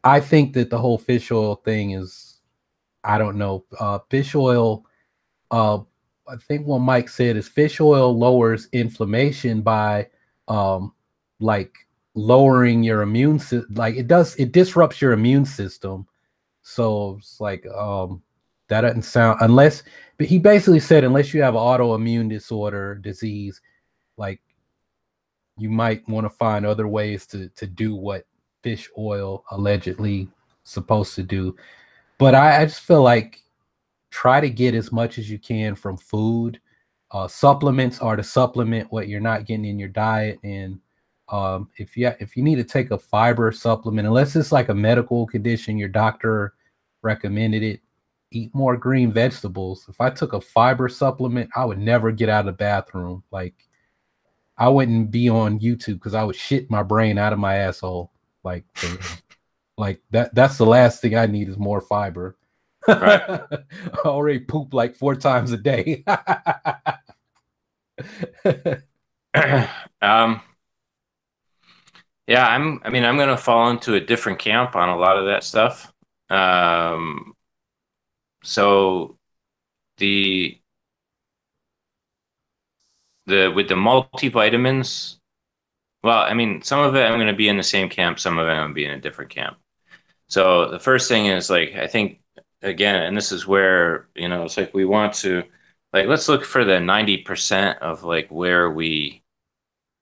I think that the whole fish oil thing is, I don't know, fish oil. Uh, I think what Mike said is fish oil lowers inflammation by, like lowering your immune system. Like it disrupts your immune system. So it's like, that doesn't sound unless. But he basically said unless you have autoimmune disease, like you might want to find other ways to do what fish oil allegedly supposed to do. But I just feel like try to get as much as you can from food. Supplements are to supplement what you're not getting in your diet. And if you need to take a fiber supplement, unless it's like a medical condition, your doctor recommended it, eat more green vegetables. If I took a fiber supplement, I would never get out of the bathroom. Like I wouldn't be on YouTube because I would shit my brain out of my asshole. Like for real. Like that's the last thing I need is more fiber.
Right.
I already poop like 4 times a day.
um, yeah, I mean, I'm gonna fall into a different camp on a lot of that stuff. Um, so the with the multivitamins, well, I mean, some of it I'm gonna be in the same camp, some of it I'm gonna be in a different camp. So the first thing is like I think again, and this is where, it's like we want to like let's look for the 90% of like where we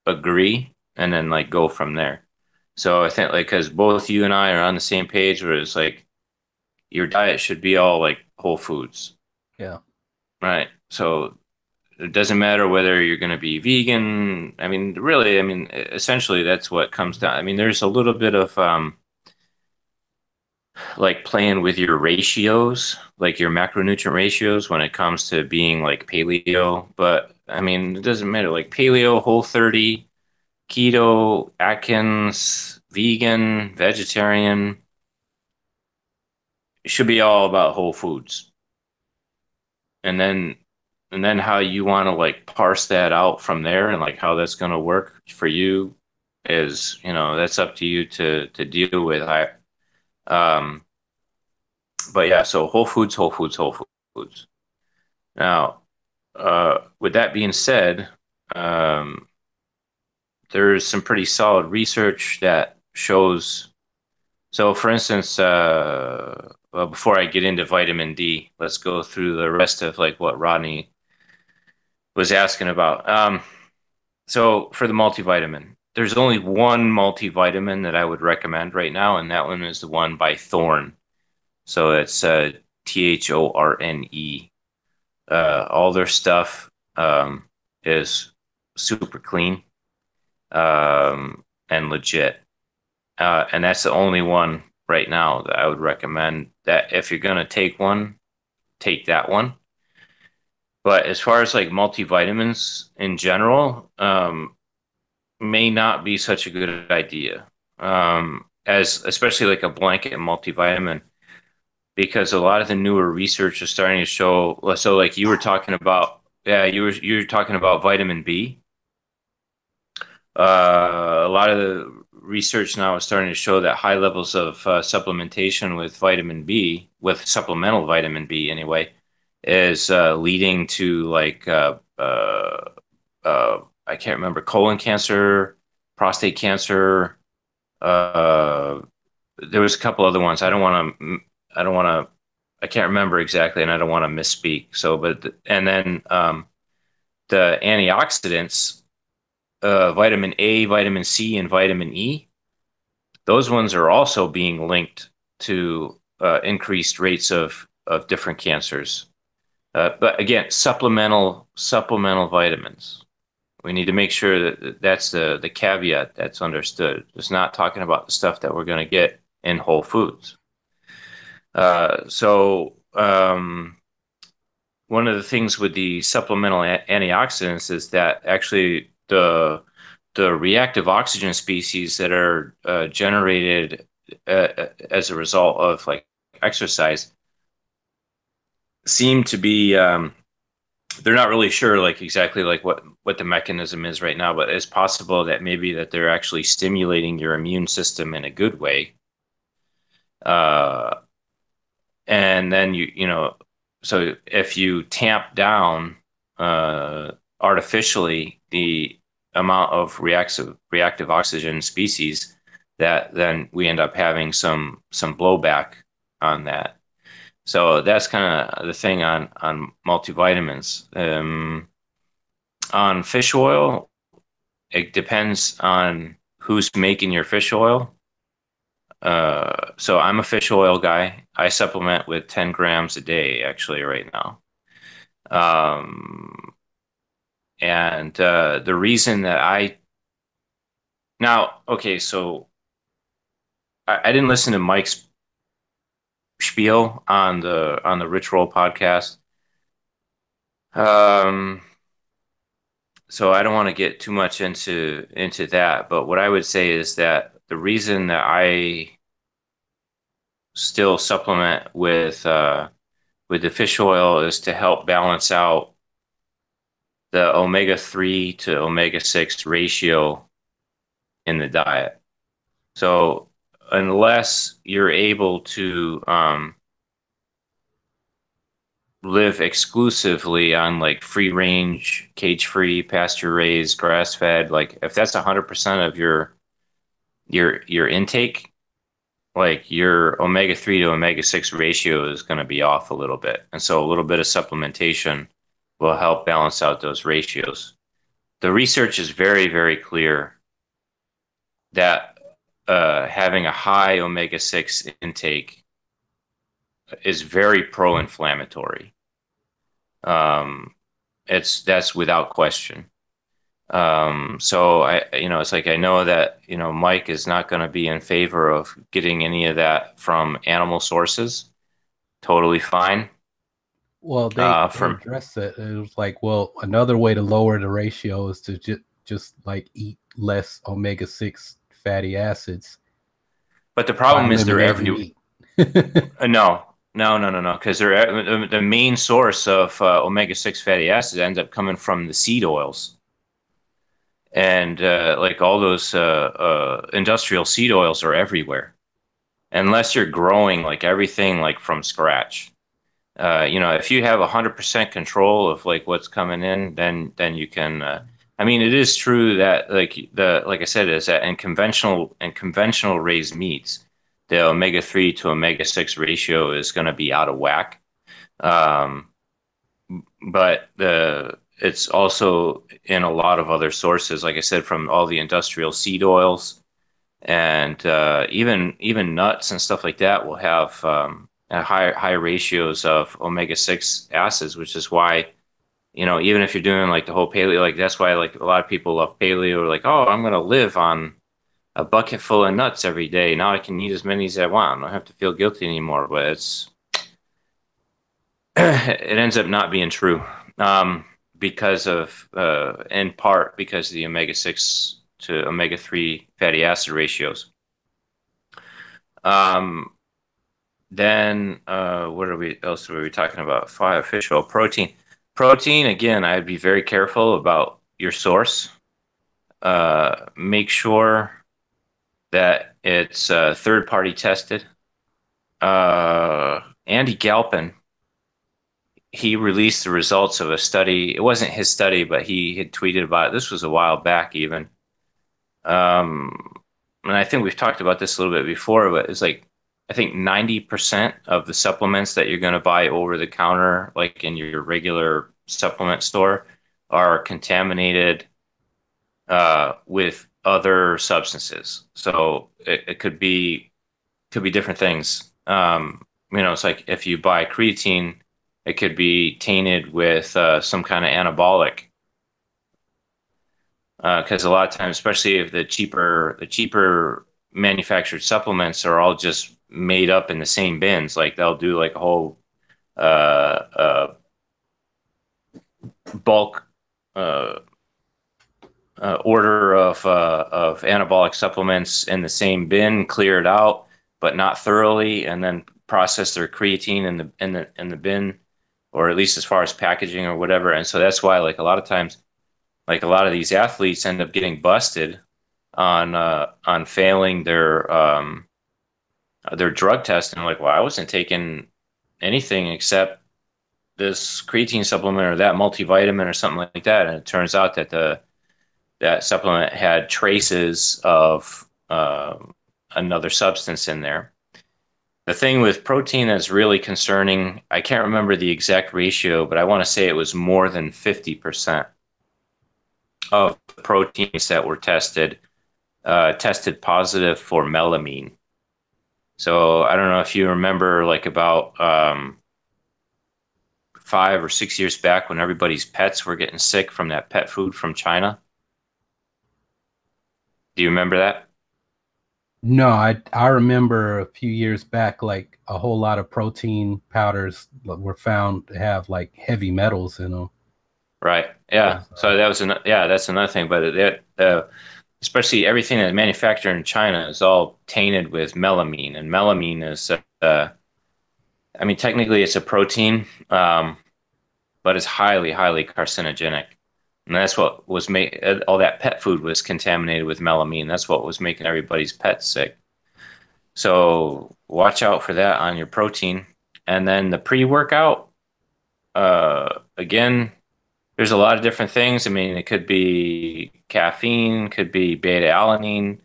agree and then like go from there. So I think like because both you and I are on the same page where it's like your diet should be all like whole foods,
Yeah.
right? So it doesn't matter whether you're going to be vegan. I mean, really, I mean, essentially that's what comes down. I mean, there's a little bit of like playing with your ratios, like your macronutrient ratios when it comes to being like paleo, but I mean, it doesn't matter like paleo, whole 30, keto, Atkins, vegan, vegetarian. It should be all about whole foods. And then how you want to like parse that out from there and like how that's going to work for you is, that's up to you to deal with. I um but yeah, so whole foods, whole foods, whole foods. Now, with that being said, um there's some pretty solid research that shows. So, for instance, well, before I get into vitamin D, let's go through the rest of like what Rodney was asking about. So, for the multivitamin, there's only one multivitamin that I would recommend right now, and that one is the one by Thorne. So it's Thorne. All their stuff is super clean and legit. And that's the only one right now that I would recommend that if you're going to take one, take that one. But as far as like multivitamins in general, may not be such a good idea. As especially like a blanket multivitamin, because a lot of the newer research is starting to show. So like you were talking about, yeah, you were talking about vitamin B. A lot of the research now is starting to show that high levels of supplementation with vitamin B, with supplemental vitamin B anyway, is leading to like I can't remember, colon cancer, prostate cancer. Uh, there was a couple other ones. I don't want to, I can't remember exactly, and I don't want to misspeak. So, and then the antioxidants, vitamin A, vitamin C, and vitamin E. Those ones are also being linked to increased rates of different cancers. But again, supplemental vitamins. We need to make sure that that's the caveat that's understood. It's not talking about the stuff that we're going to get in whole foods. So one of the things with the supplemental antioxidants is that actually the reactive oxygen species that are generated as a result of like exercise seem to be they're not really sure like exactly like what the mechanism is right now, but it's possible that maybe that they're actually stimulating your immune system in a good way. Uh, and then so if you tamp down artificially the amount of reactive oxygen species, that then we end up having some blowback on that. So that's kind of the thing on multivitamins. On fish oil, it depends on who's making your fish oil. So I'm a fish oil guy. I supplement with 10 grams a day actually right now. Um, and the reason that okay, so I didn't listen to Mike's spiel on the Rich Roll podcast. Um, so I don't want to get too much into that, but what I would say is that the reason that I still supplement with the fish oil is to help balance out the omega-3 to omega-6 ratio in the diet. So unless you're able to live exclusively on like free range, cage free, pasture raised, grass fed, like if that's 100% of your intake, like your omega-3 to omega-6 ratio is going to be off a little bit. And so a little bit of supplementation will help balance out those ratios. The research is very, very clear that having a high omega-6 intake is very pro-inflammatory. Um, that's without question. So it's like I know that, Mike is not going to be in favor of getting any of that from animal sources. Totally fine.
Well, they
From
addressed it. It was like, well, another way to lower the ratio is to just like eat less omega-6 fatty acids
But the
by
problem is they're
eliminating
every
meat.
no, no, because the main source of omega-6 fatty acids ends up coming from the seed oils. And like all those industrial seed oils are everywhere, unless you're growing like everything like from scratch. If you have 100% control of like what's coming in, then you can. I mean, it is true that like I said is that in conventional raised meats, the omega-3 to omega-6 ratio is going to be out of whack. Um, but it's also in a lot of other sources, like I said, from all the industrial seed oils and even nuts and stuff like that will have high ratios of omega-6 acids, which is why, even if you're doing like the whole paleo, like that's why like a lot of people love paleo, or like, oh, I'm gonna live on a bucket full of nuts every day. Now I can eat as many as I want. I don't have to feel guilty anymore. But it ends up not being true, because of in part because of the omega-6 to omega-3 fatty acid ratios. Um, then what else were we talking about? Fish oil, protein. Protein, again, I'd be very careful about your source. Make sure that it's third party tested. Andy Galpin, he released the results of a study. It wasn't his study, but he had tweeted about it. This was a while back, even. Um, and I think we've talked about this a little bit before, but it's like I think 90% of the supplements that you're going to buy over the counter, like in your regular supplement store, are contaminated with other substances. So it could be different things. It's like if you buy creatine, it could be tainted with some kind of anabolic. Because a lot of times, especially if the cheaper manufactured supplements are all just made up in the same bins. Like they'll do like a whole uh, uh, bulk uh, order of anabolic supplements in the same bin, clear it out, but not thoroughly, and then process their creatine in the bin, or at least as far as packaging or whatever. And so that's why, like a lot of times, like a lot of these athletes end up getting busted on failing their drug test. And I'm like, well, I wasn't taking anything except this creatine supplement or that multivitamin or something like that. And it turns out that the that supplement had traces of another substance in there. The thing with protein that's really concerning, I can't remember the exact ratio, but I want to say it was more than 50% of the proteins that were tested positive for melamine. So I don't know if you remember, like about 5 or 6 years back when everybody's pets were getting sick from that pet food from China. Do you remember that?
No, I remember a few years back, like a whole lot of protein powders were found to have like heavy metals in them.
Right. Yeah.
'Cause,
So that was yeah, that's another thing. But especially everything that's manufactured in China is all tainted with melamine, and melamine is, I mean, technically it's a protein, but it's highly, highly carcinogenic. And that's what was made, all that pet food was contaminated with melamine. That's what was making everybody's pets sick. So watch out for that on your protein. And then the pre-workout, again, there's a lot of different things. I mean, it could be caffeine, could be beta alanine.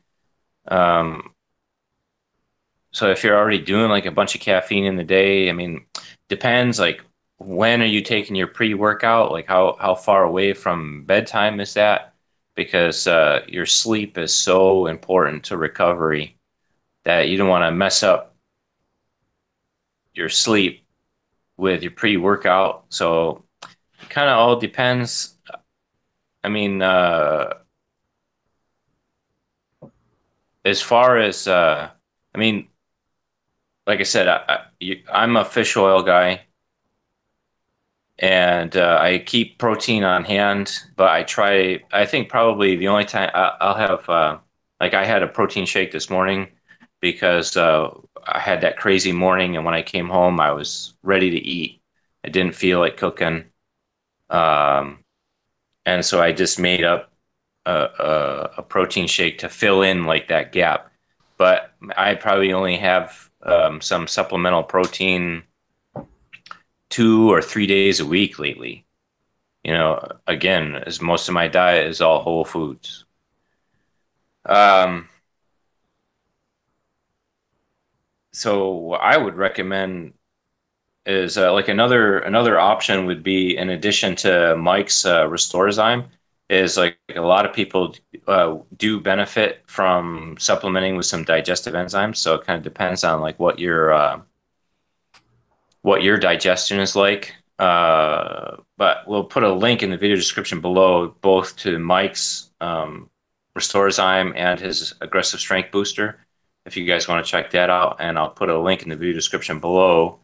Um, so if you're already doing like a bunch of caffeine in the day, I mean, depends like when are you taking your pre-workout? Like how far away from bedtime is that? Because your sleep is so important to recovery that you don't want to mess up your sleep with your pre-workout. So it kind of all depends. I mean, as far as I mean, like I said, I'm a fish oil guy, and I keep protein on hand. But I try. I think probably the only time I'll have like I had a protein shake this morning because I had that crazy morning, and when I came home, I was ready to eat. I didn't feel like cooking, um, and so I just made up a protein shake to fill in like that gap. But I probably only have some supplemental protein 2 or 3 days a week lately. You know, again, as most of my diet is all whole foods. Um, so what I would recommend is like another option would be in addition to Mike's Restore is like a lot of people do benefit from supplementing with some digestive enzymes. So it kind of depends on like what your digestion is like. But we'll put a link in the video description below, both to Mike's Restore and his aggressive strength booster, if you guys want to check that out. And I'll put a link in the video description below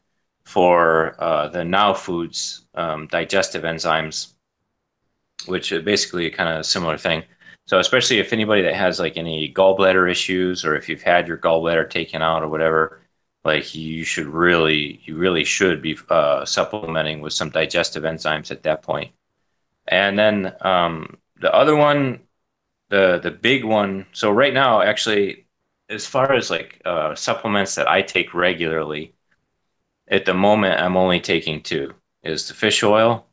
for the Now Foods digestive enzymes, which are basically a kind of similar thing. So especially if anybody that has like any gallbladder issues, or if you've had your gallbladder taken out or whatever, like you really should be supplementing with some digestive enzymes at that point. And then the other one, the big one. So right now, actually, as far as like supplements that I take regularly, at the moment, I'm only taking two, is the fish oil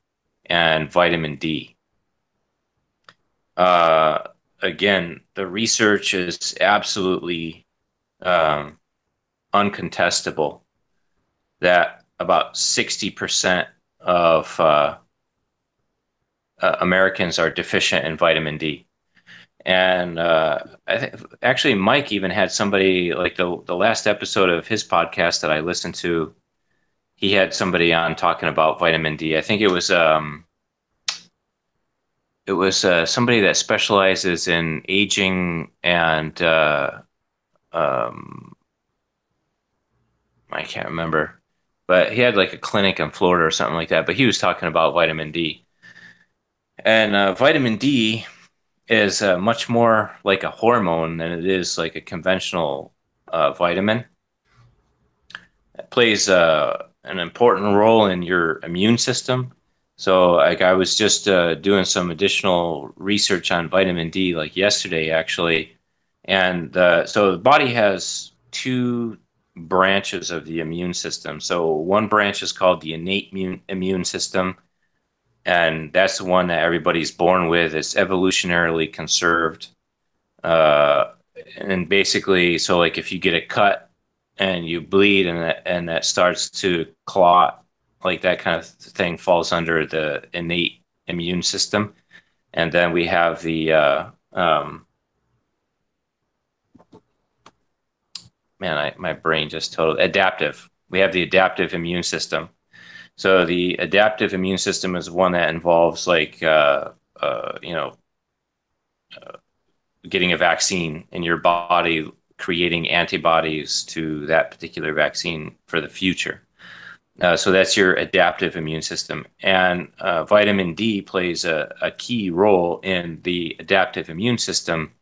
and vitamin D. Uh, Again, the research is absolutely um, uncontestable that about 60% of Americans are deficient in vitamin D. And I think actually Mike even had somebody like the last episode of his podcast that I listened to. He had somebody on talking about vitamin D. I think it was somebody that specializes in aging and I can't remember, but he had like a clinic in Florida or something like that. But he was talking about vitamin D, and vitamin D is much more like a hormone than it is like a conventional vitamin. It plays an important role in your immune system. So, like, I was just doing some additional research on vitamin D, like yesterday, actually. And so the body has two branches of the immune system. So, one branch is called the innate immune system, and that's the one that everybody's born with. It's evolutionarily conserved. Uh, and basically, so like if you get a cut and you bleed and that starts to clot, like that kind of thing falls under the innate immune system. And then we have the my brain just totally adaptive. We have the adaptive immune system. So the adaptive immune system is one that involves like you know, getting a vaccine in your body, creating antibodies to that particular vaccine for the future. So that's your adaptive immune system. And vitamin D plays a key role in the adaptive immune system.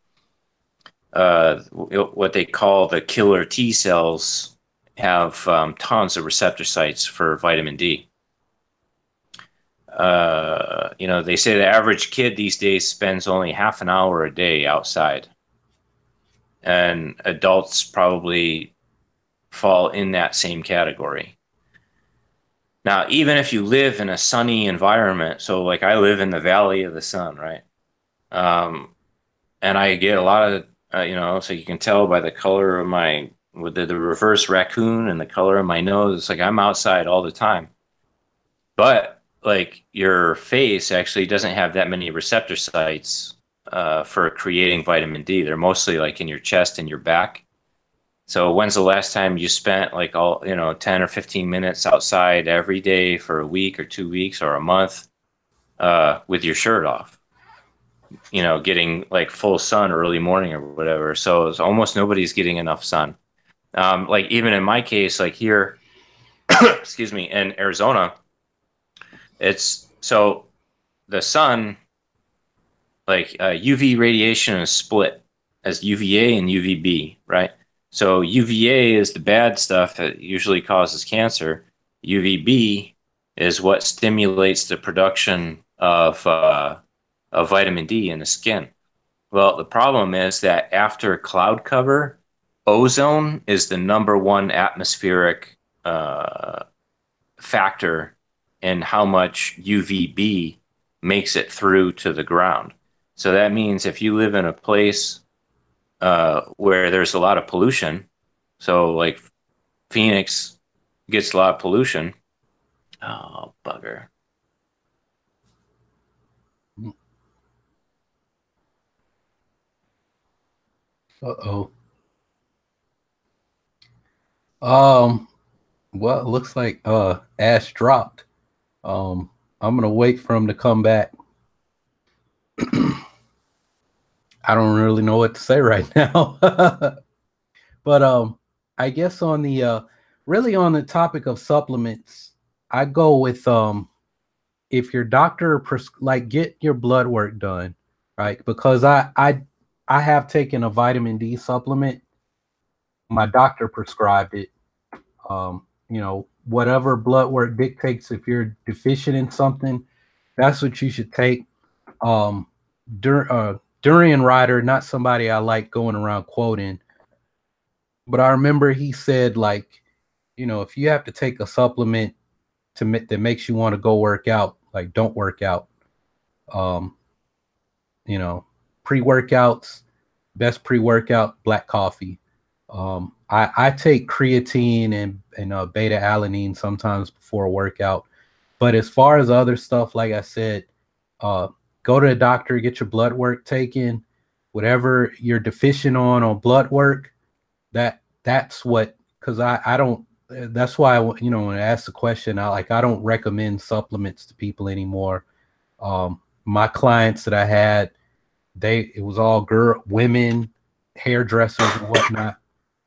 What they call the killer T cells have tons of receptor sites for vitamin D. They say the average kid these days spends only half an hour a day outside, and adults probably fall in that same category. Now, even if you live in a sunny environment, so like I live in the Valley of the Sun, right? Um, and I get a lot of, so you can tell by the color of with the reverse raccoon and the color of my nose, it's like I'm outside all the time. But like your face actually doesn't have that many receptor sites for creating vitamin D. They're mostly like in your chest and your back. So when's the last time you spent like 10 or 15 minutes outside every day for a week or 2 weeks or a month with your shirt off, getting like full sun early morning or whatever. So it's almost nobody's getting enough sun. Like even in my case, like here, excuse me, in Arizona, it's so the sun, like UV radiation is split as UVA and UVB, right? So UVA is the bad stuff that usually causes cancer. UVB is what stimulates the production of vitamin D in the skin. Well, the problem is that after cloud cover, ozone is the number one atmospheric factor in how much UVB makes it through to the ground. So that means if you live in a place where there's a lot of pollution, so like Phoenix gets a lot of pollution. Oh, bugger.
Uh-oh. Well, it looks like Ashe dropped. I'm gonna wait for him to come back. I don't really know what to say right now. But I guess on the really on the topic of supplements, I go with if your doctor like get your blood work done, right? Because I have taken a vitamin D supplement. My doctor prescribed it. Whatever blood work dictates, if you're deficient in something, that's what you should take. Durian Rider, not somebody I like going around quoting, but I remember he said, like, if you have to take a supplement that makes you want to go work out, like, don't work out. Pre-workouts, best pre-workout, black coffee. I take creatine and beta alanine sometimes before a workout. But as far as other stuff, like I said, go to a doctor, get your blood work taken. Whatever you're deficient on blood work, that's what, because I don't, that's why when I ask the question, I don't recommend supplements to people anymore. My clients that I had, it was all women, hairdressers and whatnot.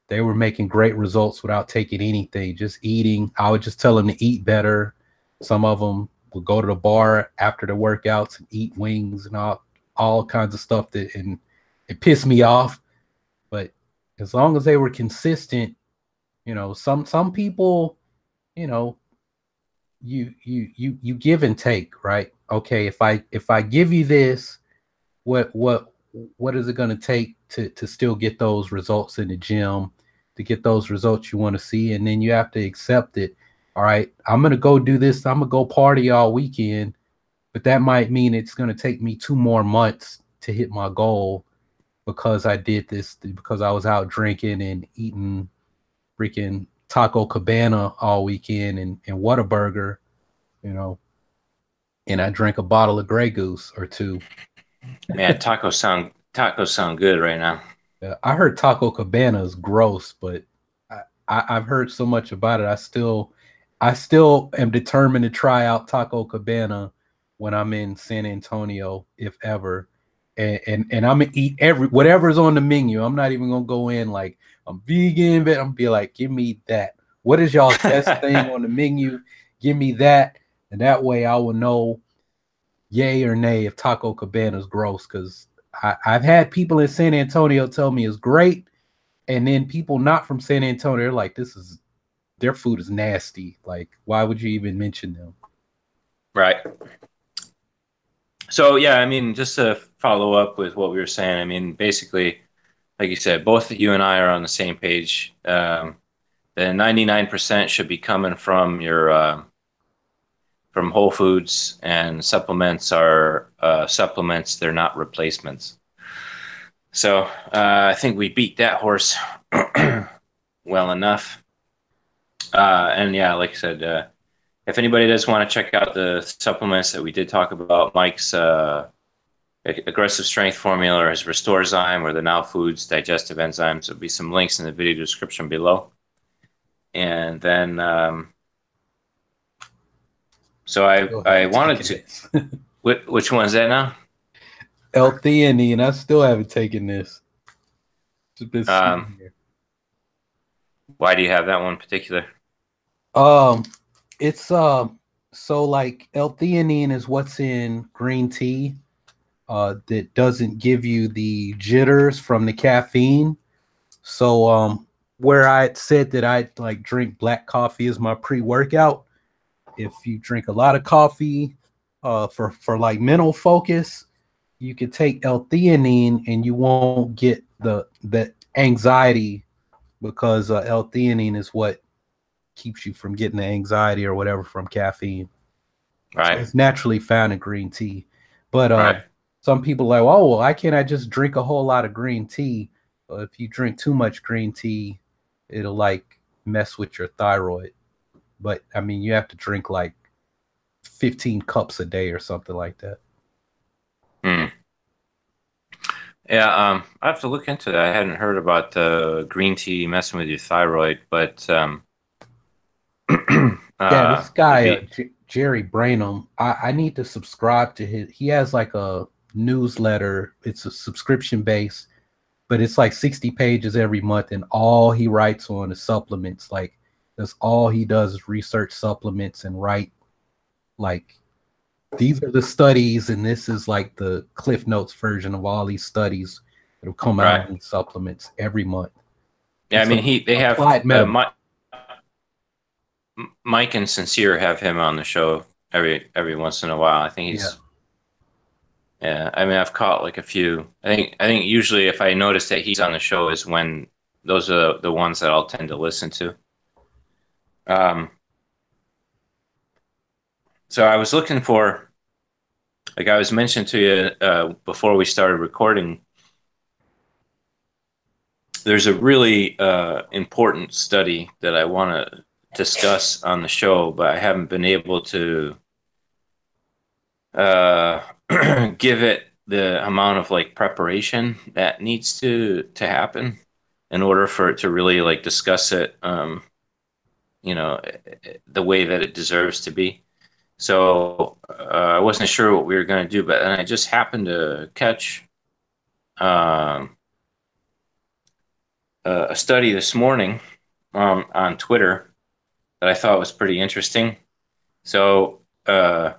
they were making great results without taking anything, just eating. I would just tell them to eat better. Some of them would go to the bar after the workouts and eat wings and all kinds of stuff that, and it pissed me off. But as long as they were consistent, you know, some people, you know, you give and take, right? Okay, if I give you this, what is it going to take to still get those results in the gym, to get those results you want to see? And then you have to accept it. All right, I'm going to go do this. I'm going to go party all weekend, but that might mean it's going to take me 2 more months to hit my goal because I did this, because I was out drinking and eating freaking Taco Cabana all weekend and Whataburger, you know, and I drank a bottle of Grey Goose or two.
Man, tacos sound good right now.
I heard Taco Cabana is gross, but I've heard so much about it. I still am determined to try out Taco Cabana when I'm in San Antonio, if ever. And I'm gonna eat whatever's on the menu. I'm not even gonna go in like I'm vegan, but I'm gonna be like, give me that. What is y'all's best thing on the menu? Give me that, and that way I will know yay or nay if Taco Cabana is gross. Because I've had people in San Antonio tell me it's great, and then people not from San Antonio, they're like, their food is nasty. Like, why would you even mention them?
Right. So yeah, I mean, just to follow up with what we were saying, I mean, basically, like you said, both you and I are on the same page. The 99% should be coming from your from whole foods, and supplements are supplements. They're not replacements. So I think we beat that horse well enough. And yeah, like I said, if anybody does want to check out the supplements that we did talk about, Mike's aggressive strength formula or his Restore Zyme or the Now Foods digestive enzymes, there'll be some links in the video description below. And then, so I wanted to, which one's that now?
L-theanine. I still haven't taken this.
Why do you have that one in particular?
It's so like L-theanine is what's in green tea that doesn't give you the jitters from the caffeine. So where I said that I like drink black coffee as my pre-workout, if you drink a lot of coffee for like mental focus, you can take L-theanine and you won't get the anxiety, because L-theanine is what keeps you from getting the anxiety or whatever from caffeine.
Right.
So it's naturally found in green tea. But
right.
Some people are like, oh, well, why can't I just drink a whole lot of green tea? If you drink too much green tea, it'll like mess with your thyroid. But I mean, you have to drink like 15 cups a day or something like that.
Yeah, I have to look into that. I hadn't heard about green tea messing with your thyroid, but
yeah, this guy Jerry Branham, I need to subscribe to his. He has like a newsletter. It's a subscription base, but it's like 60 pages every month, and all he writes on is supplements. Like that's all he does is research supplements and write like, these are the studies, and this is like the Cliff Notes version of all these studies that have come out in supplements every month.
Yeah, I mean, they have Mike and Sincere have him on the show every once in a while. I think he's yeah. I mean, I've caught like a few. I think usually if I notice that he's on the show is when those are the ones that I'll tend to listen to. So I was looking for, like I was mentioning to you before we started recording, there's a really important study that I want to discuss on the show, but I haven't been able to give it the amount of like preparation that needs to happen in order for it to really like discuss it, you know, the way that it deserves to be. So I wasn't sure what we were going to do, but then I just happened to catch a a study this morning on Twitter that I thought was pretty interesting. So the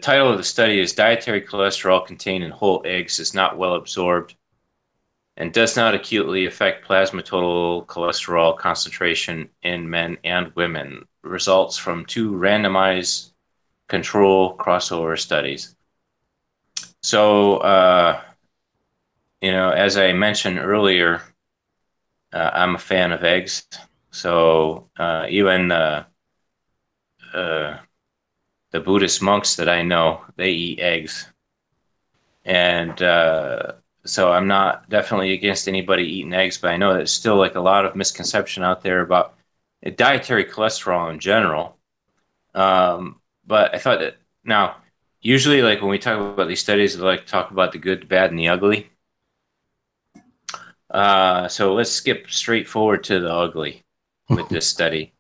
title of the study is Dietary Cholesterol Contained in Whole Eggs is Not Well Absorbed and Does Not Acutely Affect Plasma Total Cholesterol Concentration in Men and Women. Results from 2 randomized control crossover studies. So, as I mentioned earlier, I'm a fan of eggs. So even the Buddhist monks that I know, they eat eggs. And so I'm not definitely against anybody eating eggs, but I know there's still like a lot of misconception out there about dietary cholesterol in general. But I thought that now, usually like when we talk about these studies, we like to talk about the good, the bad, and the ugly. So let's skip straight forward to the ugly with this study.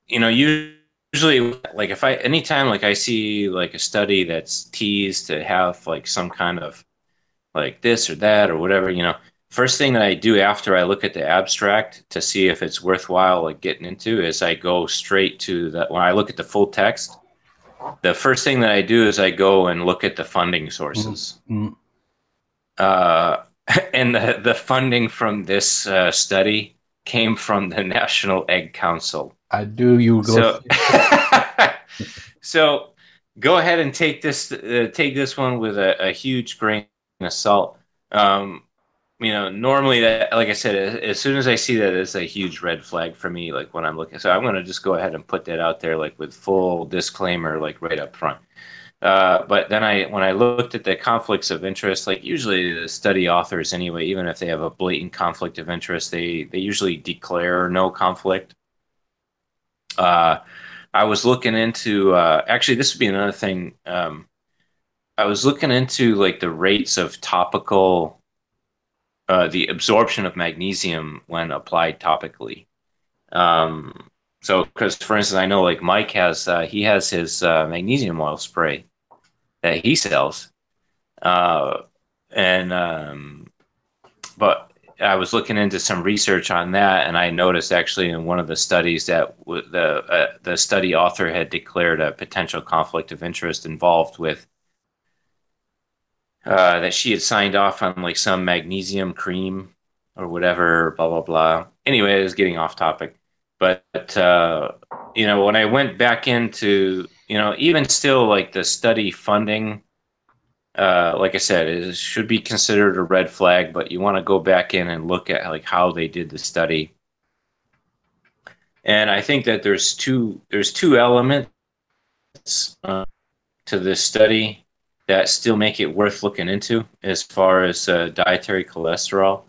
Usually like anytime like I see like a study that's teased to have like some kind of like this or that or whatever, first thing that I do after I look at the abstract to see if it's worthwhile like getting into is I go straight to that. When I look at the full text, the first thing that I do is I go and look at the funding sources.
Mm-hmm.
And the funding from this study came from the National Egg Council.
I do. You go.
So go ahead and take this one with a huge grain of salt. Normally that, like I said, as soon as I see that, it's a huge red flag for me. Like when I'm looking, so I'm going to just go ahead and put that out there, like with full disclaimer, like right up front. But then when I looked at the conflicts of interest, like usually the study authors anyway, even if they have a blatant conflict of interest, they usually declare no conflict. I was looking into actually this would be another thing. I was looking into like the rates of topical, the absorption of magnesium when applied topically. So, because for instance, I know like Mike has he has his magnesium oil spray that he sells, and but I was looking into some research on that, and I noticed actually in one of the studies that the study author had declared a potential conflict of interest involved with that she had signed off on like some magnesium cream or whatever, blah blah blah. Anyway, it was getting off topic, but when I went back into even still like the study funding. Like I said, it should be considered a red flag, but you want to go back in and look at like how they did the study. And I think that there's two elements to this study that still make it worth looking into as far as dietary cholesterol.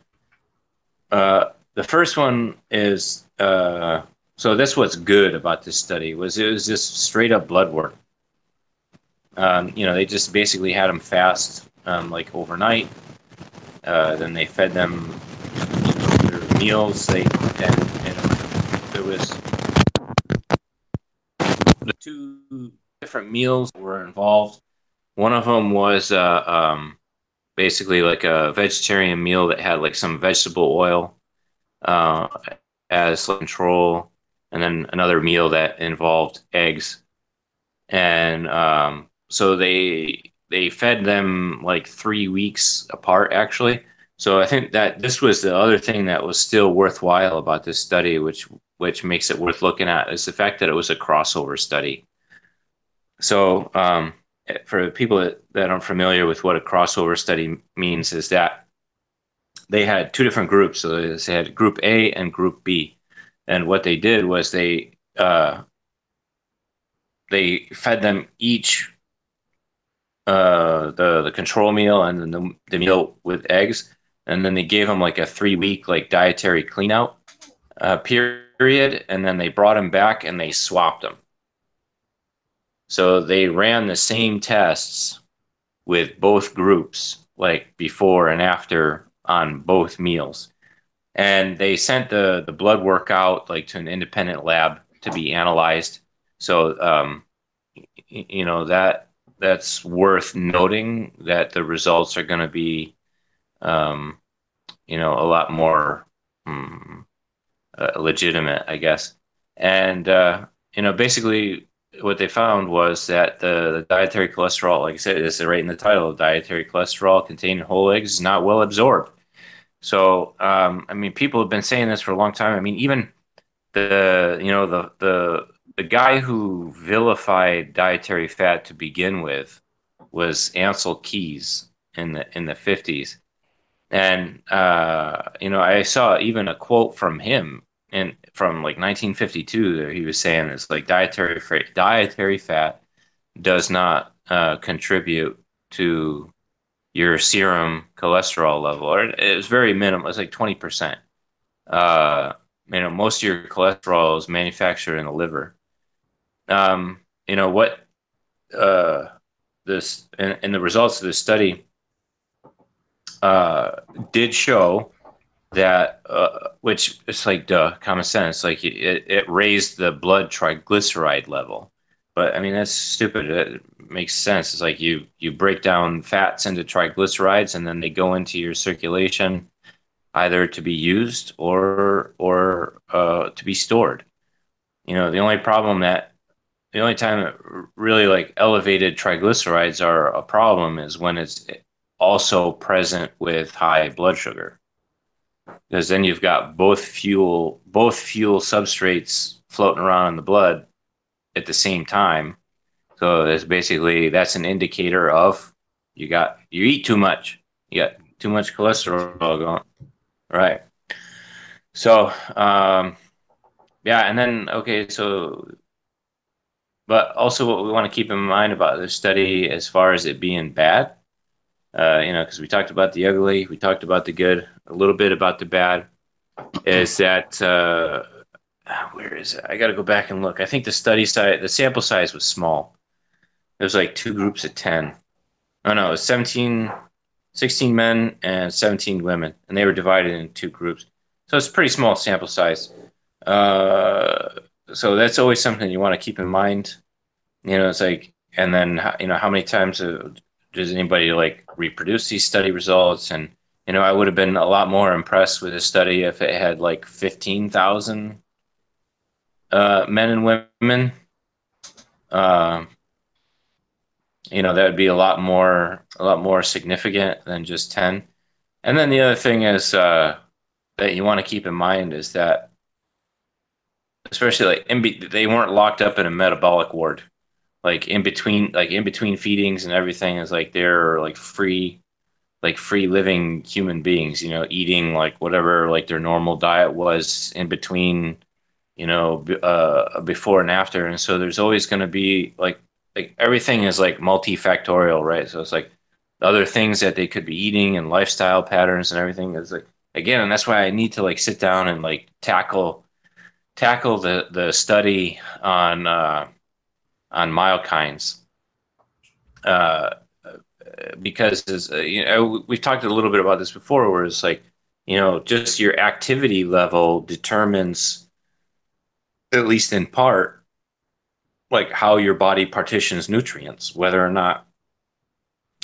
The first one is so that's what's good about this study was it was just straight up blood work. They just basically had them fast like overnight. Then they fed them their meals. There was the 2 different meals were involved. One of them was basically like a vegetarian meal that had like some vegetable oil as control, and then another meal that involved eggs. And so they fed them like 3 weeks apart, actually. So I think that this was the other thing that was still worthwhile about this study, which makes it worth looking at, is the fact that it was a crossover study. So for people that aren't familiar with what a crossover study means, is that they had 2 different groups. So they had Group A and Group B, and what they did was they fed them each the control meal and then the meal with eggs, and then they gave them like a 3-week like dietary cleanout period, and then they brought them back and they swapped them. So they ran the same tests with both groups, like before and after on both meals, and they sent the blood work out like to an independent lab to be analyzed. So that's worth noting, that the results are going to be a lot more um, legitimate, I guess. And basically what they found was that the dietary cholesterol, like I said, is right in the title, dietary cholesterol contained in whole eggs is not well absorbed. So, I mean, people have been saying this for a long time. I mean, even the guy who vilified dietary fat to begin with was Ansel Keyes in the 50s. And I saw even a quote from him from like 1952 that he was saying it's like dietary fat does not contribute to your serum cholesterol level, or it was very minimal. It's like 20%. Uh, most of your cholesterol is manufactured in the liver. What uh, this and the results of this study uh, did show that, which is like duh, common sense, like it raised the blood triglyceride level. But I mean, that's stupid. It makes sense. It's like you break down fats into triglycerides, and then they go into your circulation either to be used or to be stored. The only time that really like elevated triglycerides are a problem is when it's also present with high blood sugar, because then you've got both fuel substrates floating around in the blood at the same time. So that's an indicator of you eat too much. You got too much cholesterol going. Right. So, yeah, and then okay, but also what we want to keep in mind about this study as far as it being bad, because we talked about the ugly, we talked about the good, a little bit about the bad, is that where is it? I got to go back and look. I think the sample size was small. It was like two groups of 10. Oh no, it was 16 men and 17 women, and they were divided in two groups. So it's a pretty small sample size. Uh, so that's always something you want to keep in mind. It's like, and then how many times does anybody like reproduce these study results? And I would have been a lot more impressed with a study if it had like 15,000 men and women. Uh, that would be a lot more significant than just 10. And then the other thing is that you want to keep in mind is that, especially they weren't locked up in a metabolic ward, in between feedings and everything is like they're like free living human beings, eating like whatever like their normal diet was in between, before and after. And so there's always going to be like everything is like multifactorial, right? So it's like other things that they could be eating and lifestyle patterns and everything is like, again, and that's why I need to like sit down and like tackle the study on myokines, uh, because we've talked a little bit about this before, where it's like just your activity level determines, at least in part, like how your body partitions nutrients, whether or not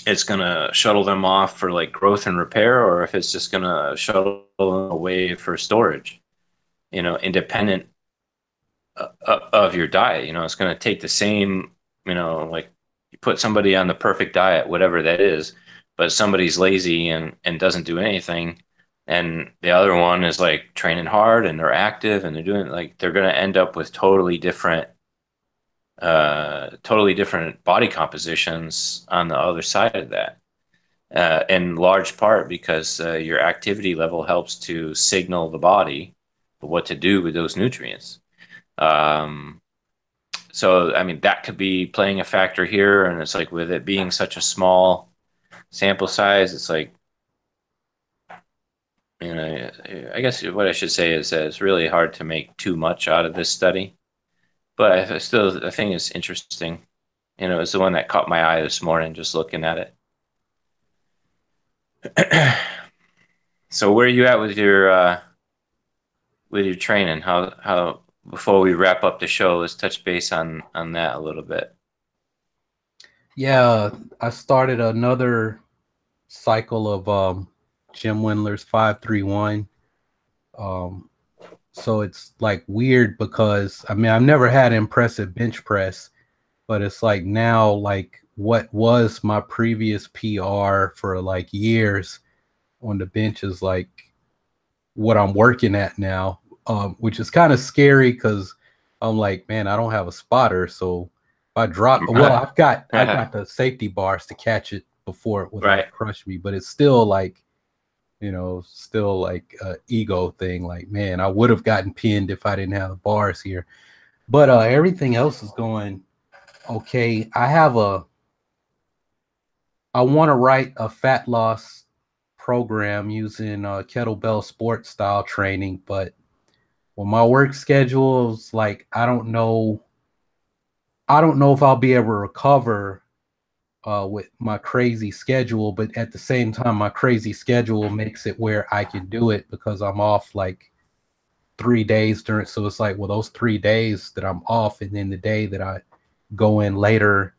it's going to shuttle them off for like growth and repair, or if it's just going to shuttle them away for storage, independent of your diet. It's going to take the same, like you put somebody on the perfect diet, whatever that is, but somebody's lazy and doesn't do anything. And the other one is like training hard and they're active and they're doing like, they're going to end up with totally different body compositions on the other side of that. In large part because your activity level helps to signal the body what to do with those nutrients. Um, so, I mean, that could be playing a factor here. And it's like with it being such a small sample size, it's like, I guess what I should say is that it's really hard to make too much out of this study. But I think it's interesting. It's the one that caught my eye this morning just looking at it. So where are you at with your training? How before we wrap up the show, let's touch base on that a little bit.
Yeah, I started another cycle of Jim Wendler's 531. So it's like weird because I mean I've never had an impressive bench press, but it's like now like what was my previous PR for like years on the bench is like what I'm working at now, which is kind of scary because I'm like, man, I don't have a spotter, so if I drop, well, I got the safety bars to catch it before it would like crush me, but it's still like, you know, still like a ego thing. Like, man, I would have gotten pinned if I didn't have the bars here, but everything else is going okay. I want to write a fat loss program using kettlebell sports style training, but well, my work schedule is like I don't know if I'll be able to recover with my crazy schedule, but at the same time my crazy schedule makes it where I can do it because I'm off like 3 days during, so it's like, well, those 3 days that I'm off and then the day that I go in later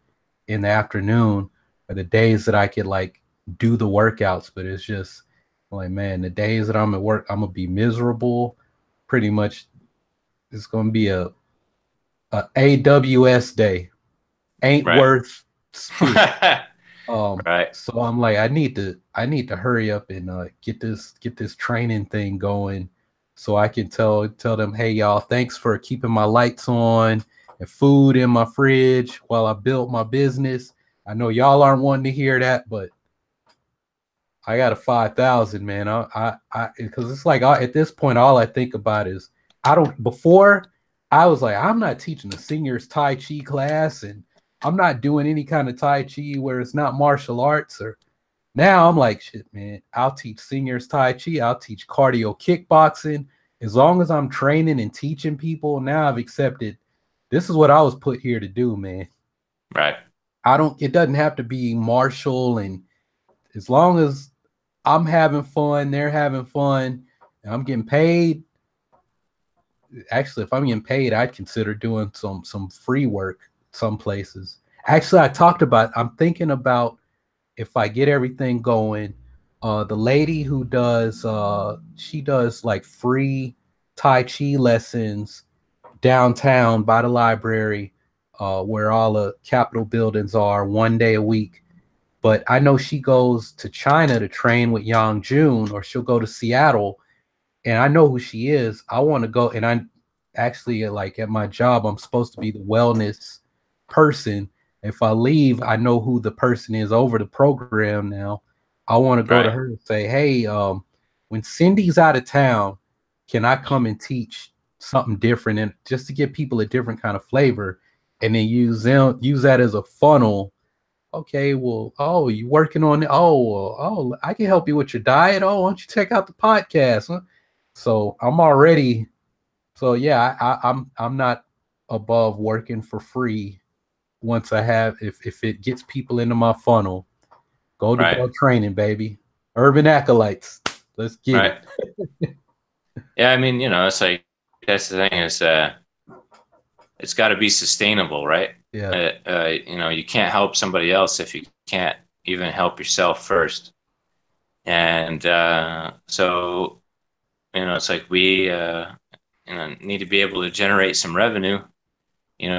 in the afternoon are the days that I could like do the workouts. But it's just like, man, the days that I'm at work, I'm gonna be miserable. Pretty much, it's gonna be a AWS day. Ain't worth spit. So I'm like, I need to hurry up and get this training thing going, so I can tell them, hey y'all, thanks for keeping my lights on and food in my fridge while I built my business. I know y'all aren't wanting to hear that, but I got a 5,000, man. I because it's like at this point, all I think about is before I was like, I'm not teaching a seniors Tai Chi class, and I'm not doing any kind of Tai Chi where it's not martial arts. Or now I'm like, shit, man, I'll teach seniors Tai Chi. I'll teach cardio kickboxing. As long as I'm training and teaching people, now I've accepted this is what I was put here to do, man.
Right.
It doesn't have to be martial, and as long as I'm having fun, they're having fun, and I'm getting paid. Actually, if I'm getting paid, I'd consider doing some free work some places. Actually, I'm thinking about if I get everything going, the lady who does she does like free Tai Chi lessons downtown by the library, where all the Capitol buildings are, 1 day a week. But I know she goes to China to train with Yang Jun, or she'll go to Seattle, and I know who she is. I want to go, and I actually, like at my job, I'm supposed to be the wellness person. If I leave, I know who the person is over the program now. I want to go to her and say, hey, when Cindy's out of town, can I come and teach something different, and just to give people a different kind of flavor, and then use that as a funnel. Okay, well, oh, you working on it? Oh, I can help you with your diet. Oh, why don't you check out the podcast? Huh? So I'm already, so yeah, I'm not above working for free once I have, if it gets people into my funnel. Go to bell training, baby. Urban acolytes. Let's get it.
Yeah, I mean, it's like, that's the thing is it's got to be sustainable, right?
Yeah.
You can't help somebody else if you can't even help yourself first. And so, it's like we need to be able to generate some revenue,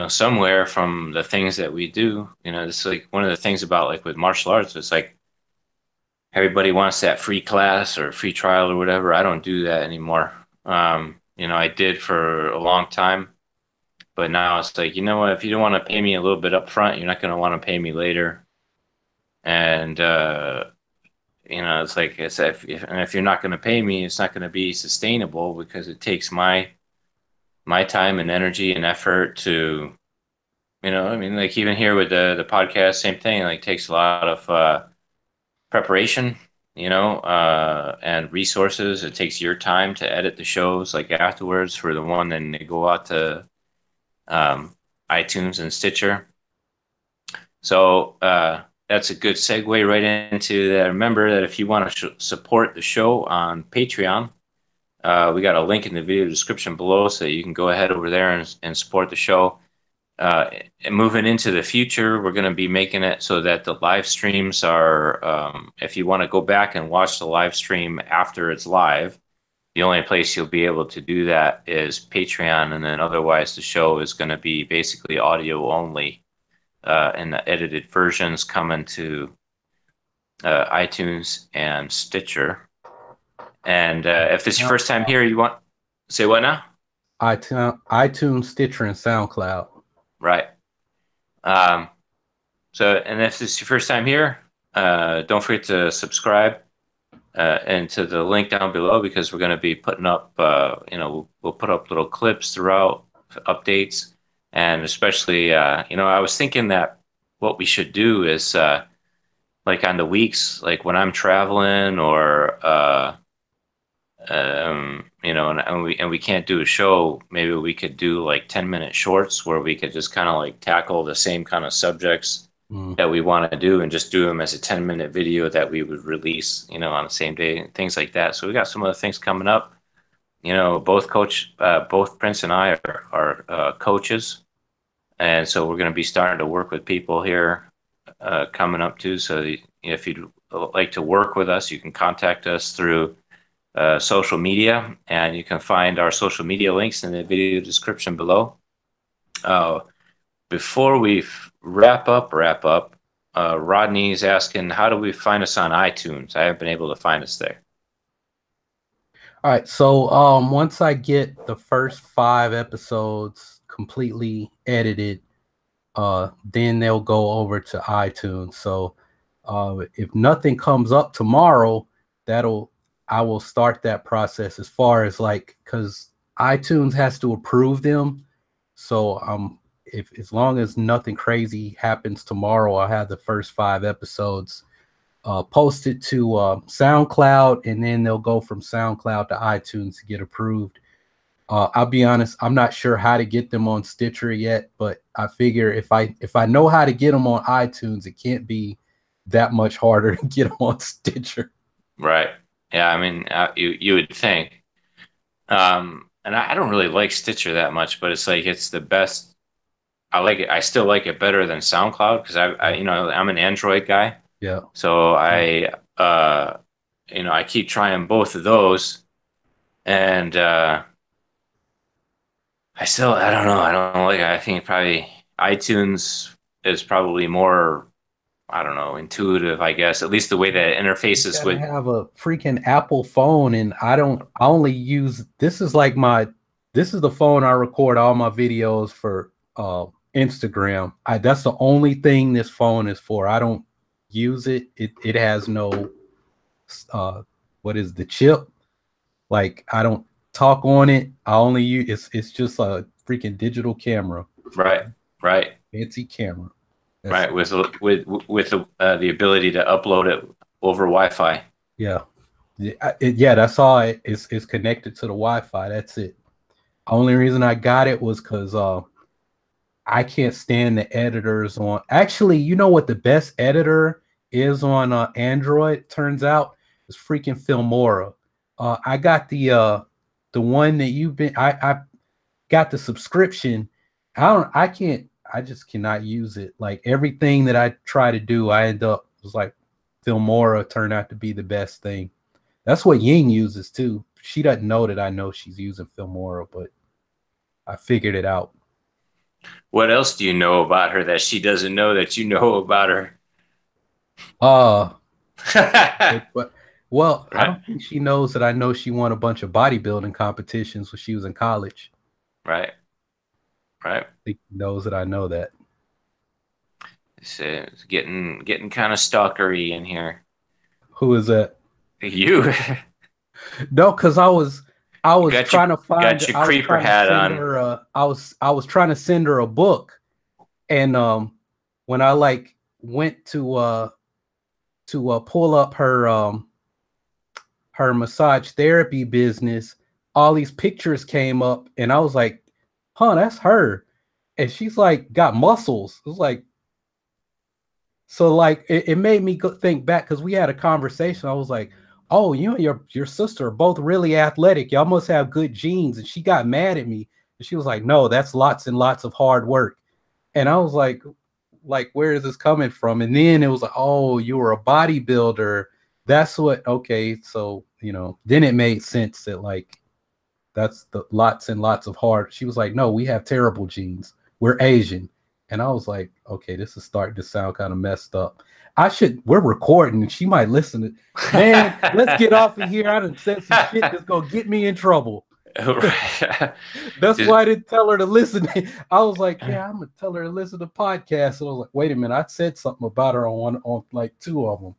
somewhere from the things that we do. It's like one of the things about like with martial arts, it's like everybody wants that free class or free trial or whatever. I don't do that anymore. I did for a long time, but now it's like, you know what, if you don't want to pay me a little bit up front, you're not going to want to pay me later. And, it's like, if you're not going to pay me, it's not going to be sustainable because it takes my time and energy and effort to, I mean, like even here with the podcast, same thing, like takes a lot of preparation, and resources. It takes your time to edit the shows like afterwards for the one, then they go out to iTunes and Stitcher. So that's a good segue right into that. Remember that if you want to support the show on Patreon, we got a link in the video description below, so you can go ahead over there and support the show. moving into the future, we're going to be making it so that the live streams are, if you want to go back and watch the live stream after it's live, the only place you'll be able to do that is Patreon, and then otherwise the show is going to be basically audio only, and the edited versions coming to iTunes and Stitcher. And if this is your first time here, you want say what now?
iTunes, Stitcher, and SoundCloud.
Right. So, and if this is your first time here, don't forget to subscribe and to the link down below, because we're going to be putting up, we'll put up little clips throughout, updates, and especially, I was thinking that what we should do is like on the weeks, like when I'm traveling or and we can't do a show, maybe we could do like 10-minute shorts where we could just kind of like tackle the same kind of subjects that we want to do, and just do them as a 10-minute video that we would release, on the same day, and things like that. So we got some other things coming up. Both Prince and I are coaches, and so we're going to be starting to work with people here coming up too. So if you'd like to work with us, you can contact us through social media, and you can find our social media links in the video description below. Before we wrap up, Rodney's asking, how do we find us on iTunes? I haven't been able to find us there.
All right, so once I get the first 5 episodes completely edited, then they'll go over to iTunes. So if nothing comes up tomorrow, I will start that process, as far as because iTunes has to approve them. So if as long as nothing crazy happens tomorrow, I'll have the first 5 episodes posted to SoundCloud, and then they'll go from SoundCloud to iTunes to get approved. I'll be honest, I'm not sure how to get them on Stitcher yet, but I figure if I know how to get them on iTunes, it can't be that much harder to get them on Stitcher.
Right. Yeah, I mean, you would think. And I don't really like Stitcher that much, but it's like it's the best. I like it. I still like it better than SoundCloud, because I'm an Android guy.
Yeah.
So I keep trying both of those, and I don't know. I don't like it. I think probably iTunes is probably more, I don't know, intuitive, I guess. At least the way that it interfaces with.
I have a freaking Apple phone, and I only use, this is the phone I record all my videos for Instagram. That's the only thing this phone is for. I don't use it. It has no what is the chip? Like, I don't talk on it. I only use it's just a freaking digital camera.
Right.
Fancy camera.
Right, with the ability to upload it over Wi-Fi.
Yeah, that's all. It's connected to the Wi-Fi. That's it. Only reason I got it was because I can't stand the editors on. Actually, you know what the best editor is on Android? Turns out is freaking Filmora. I got the one that you've been. I got the subscription. I just cannot use it. Like, everything that I try to do, I end up, was like, Filmora turned out to be the best thing. That's what Ying uses too. She doesn't know that I know she's using Filmora, but I figured it out.
What else do you know about her that she doesn't know that you know about her?
Well,
Right.
I don't think she knows that I know she won a bunch of bodybuilding competitions when she was in college.
Right.
I think she knows that I know that.
It's getting kind of stalkery in here.
Who is that?
You.
No, because I was trying to find.
Got your creeper hat on.
I was trying to send her a book, and when I went to pull up her massage therapy business, all these pictures came up, and I was like, "Huh, that's her," and she's like got muscles. It was like, so like it made me think back, because we had a conversation. I was like, oh, you and your sister are both really athletic. Y'all must have good genes. And she got mad at me. And she was like, no, that's lots and lots of hard work. And I was like, where is this coming from? And then it was like, oh, you were a bodybuilder. That's what, okay. So, you know, then it made sense that like, that's the lots and lots of hard. She was like, no, we have terrible genes. We're Asian. And I was like, okay, this is starting to sound kind of messed up. We're recording and she might listen to, man, let's get off of here. I done said some shit that's going to get me in trouble. That's why I didn't tell her to listen. I was like, yeah, I'm going to tell her to listen to podcasts. And I was like, wait a minute. I said something about her on like 2 of them.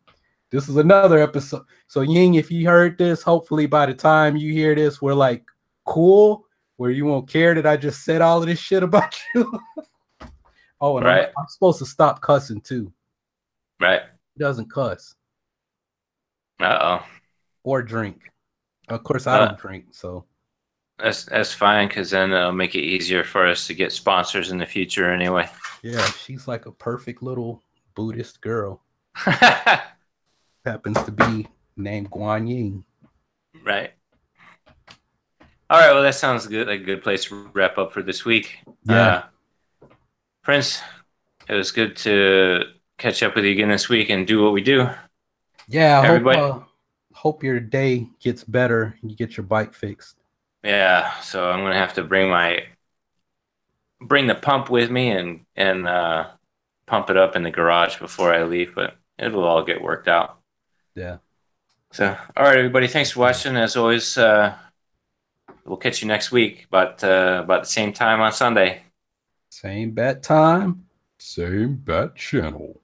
This is another episode. So Ying, if you heard this, hopefully by the time you hear this, we're like cool, where you won't care that I just said all of this shit about you. Oh, and right. I'm supposed to stop cussing too.
Right.
He doesn't cuss.
Uh-oh.
Or drink. Of course, I don't drink, so.
That's fine, because then it'll make it easier for us to get sponsors in the future anyway.
Yeah, she's like a perfect little Buddhist girl. Happens to be named Guan Yin.
Right. All right, well, that sounds good. Like a good place to wrap up for this week.
Yeah.
Prince, it was good to catch up with you again this week and do what we do.
Yeah, I hope your day gets better and you get your bike fixed.
Yeah, so I'm gonna have to bring the pump with me and pump it up in the garage before I leave, but it'll all get worked out.
Yeah.
So, all right, everybody, thanks for watching. As always, we'll catch you next week, about the same time on Sunday.
Same bat time, same bat channel.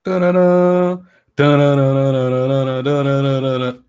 Da-da-da, da-da-da-da-da-da-da-da-da-da.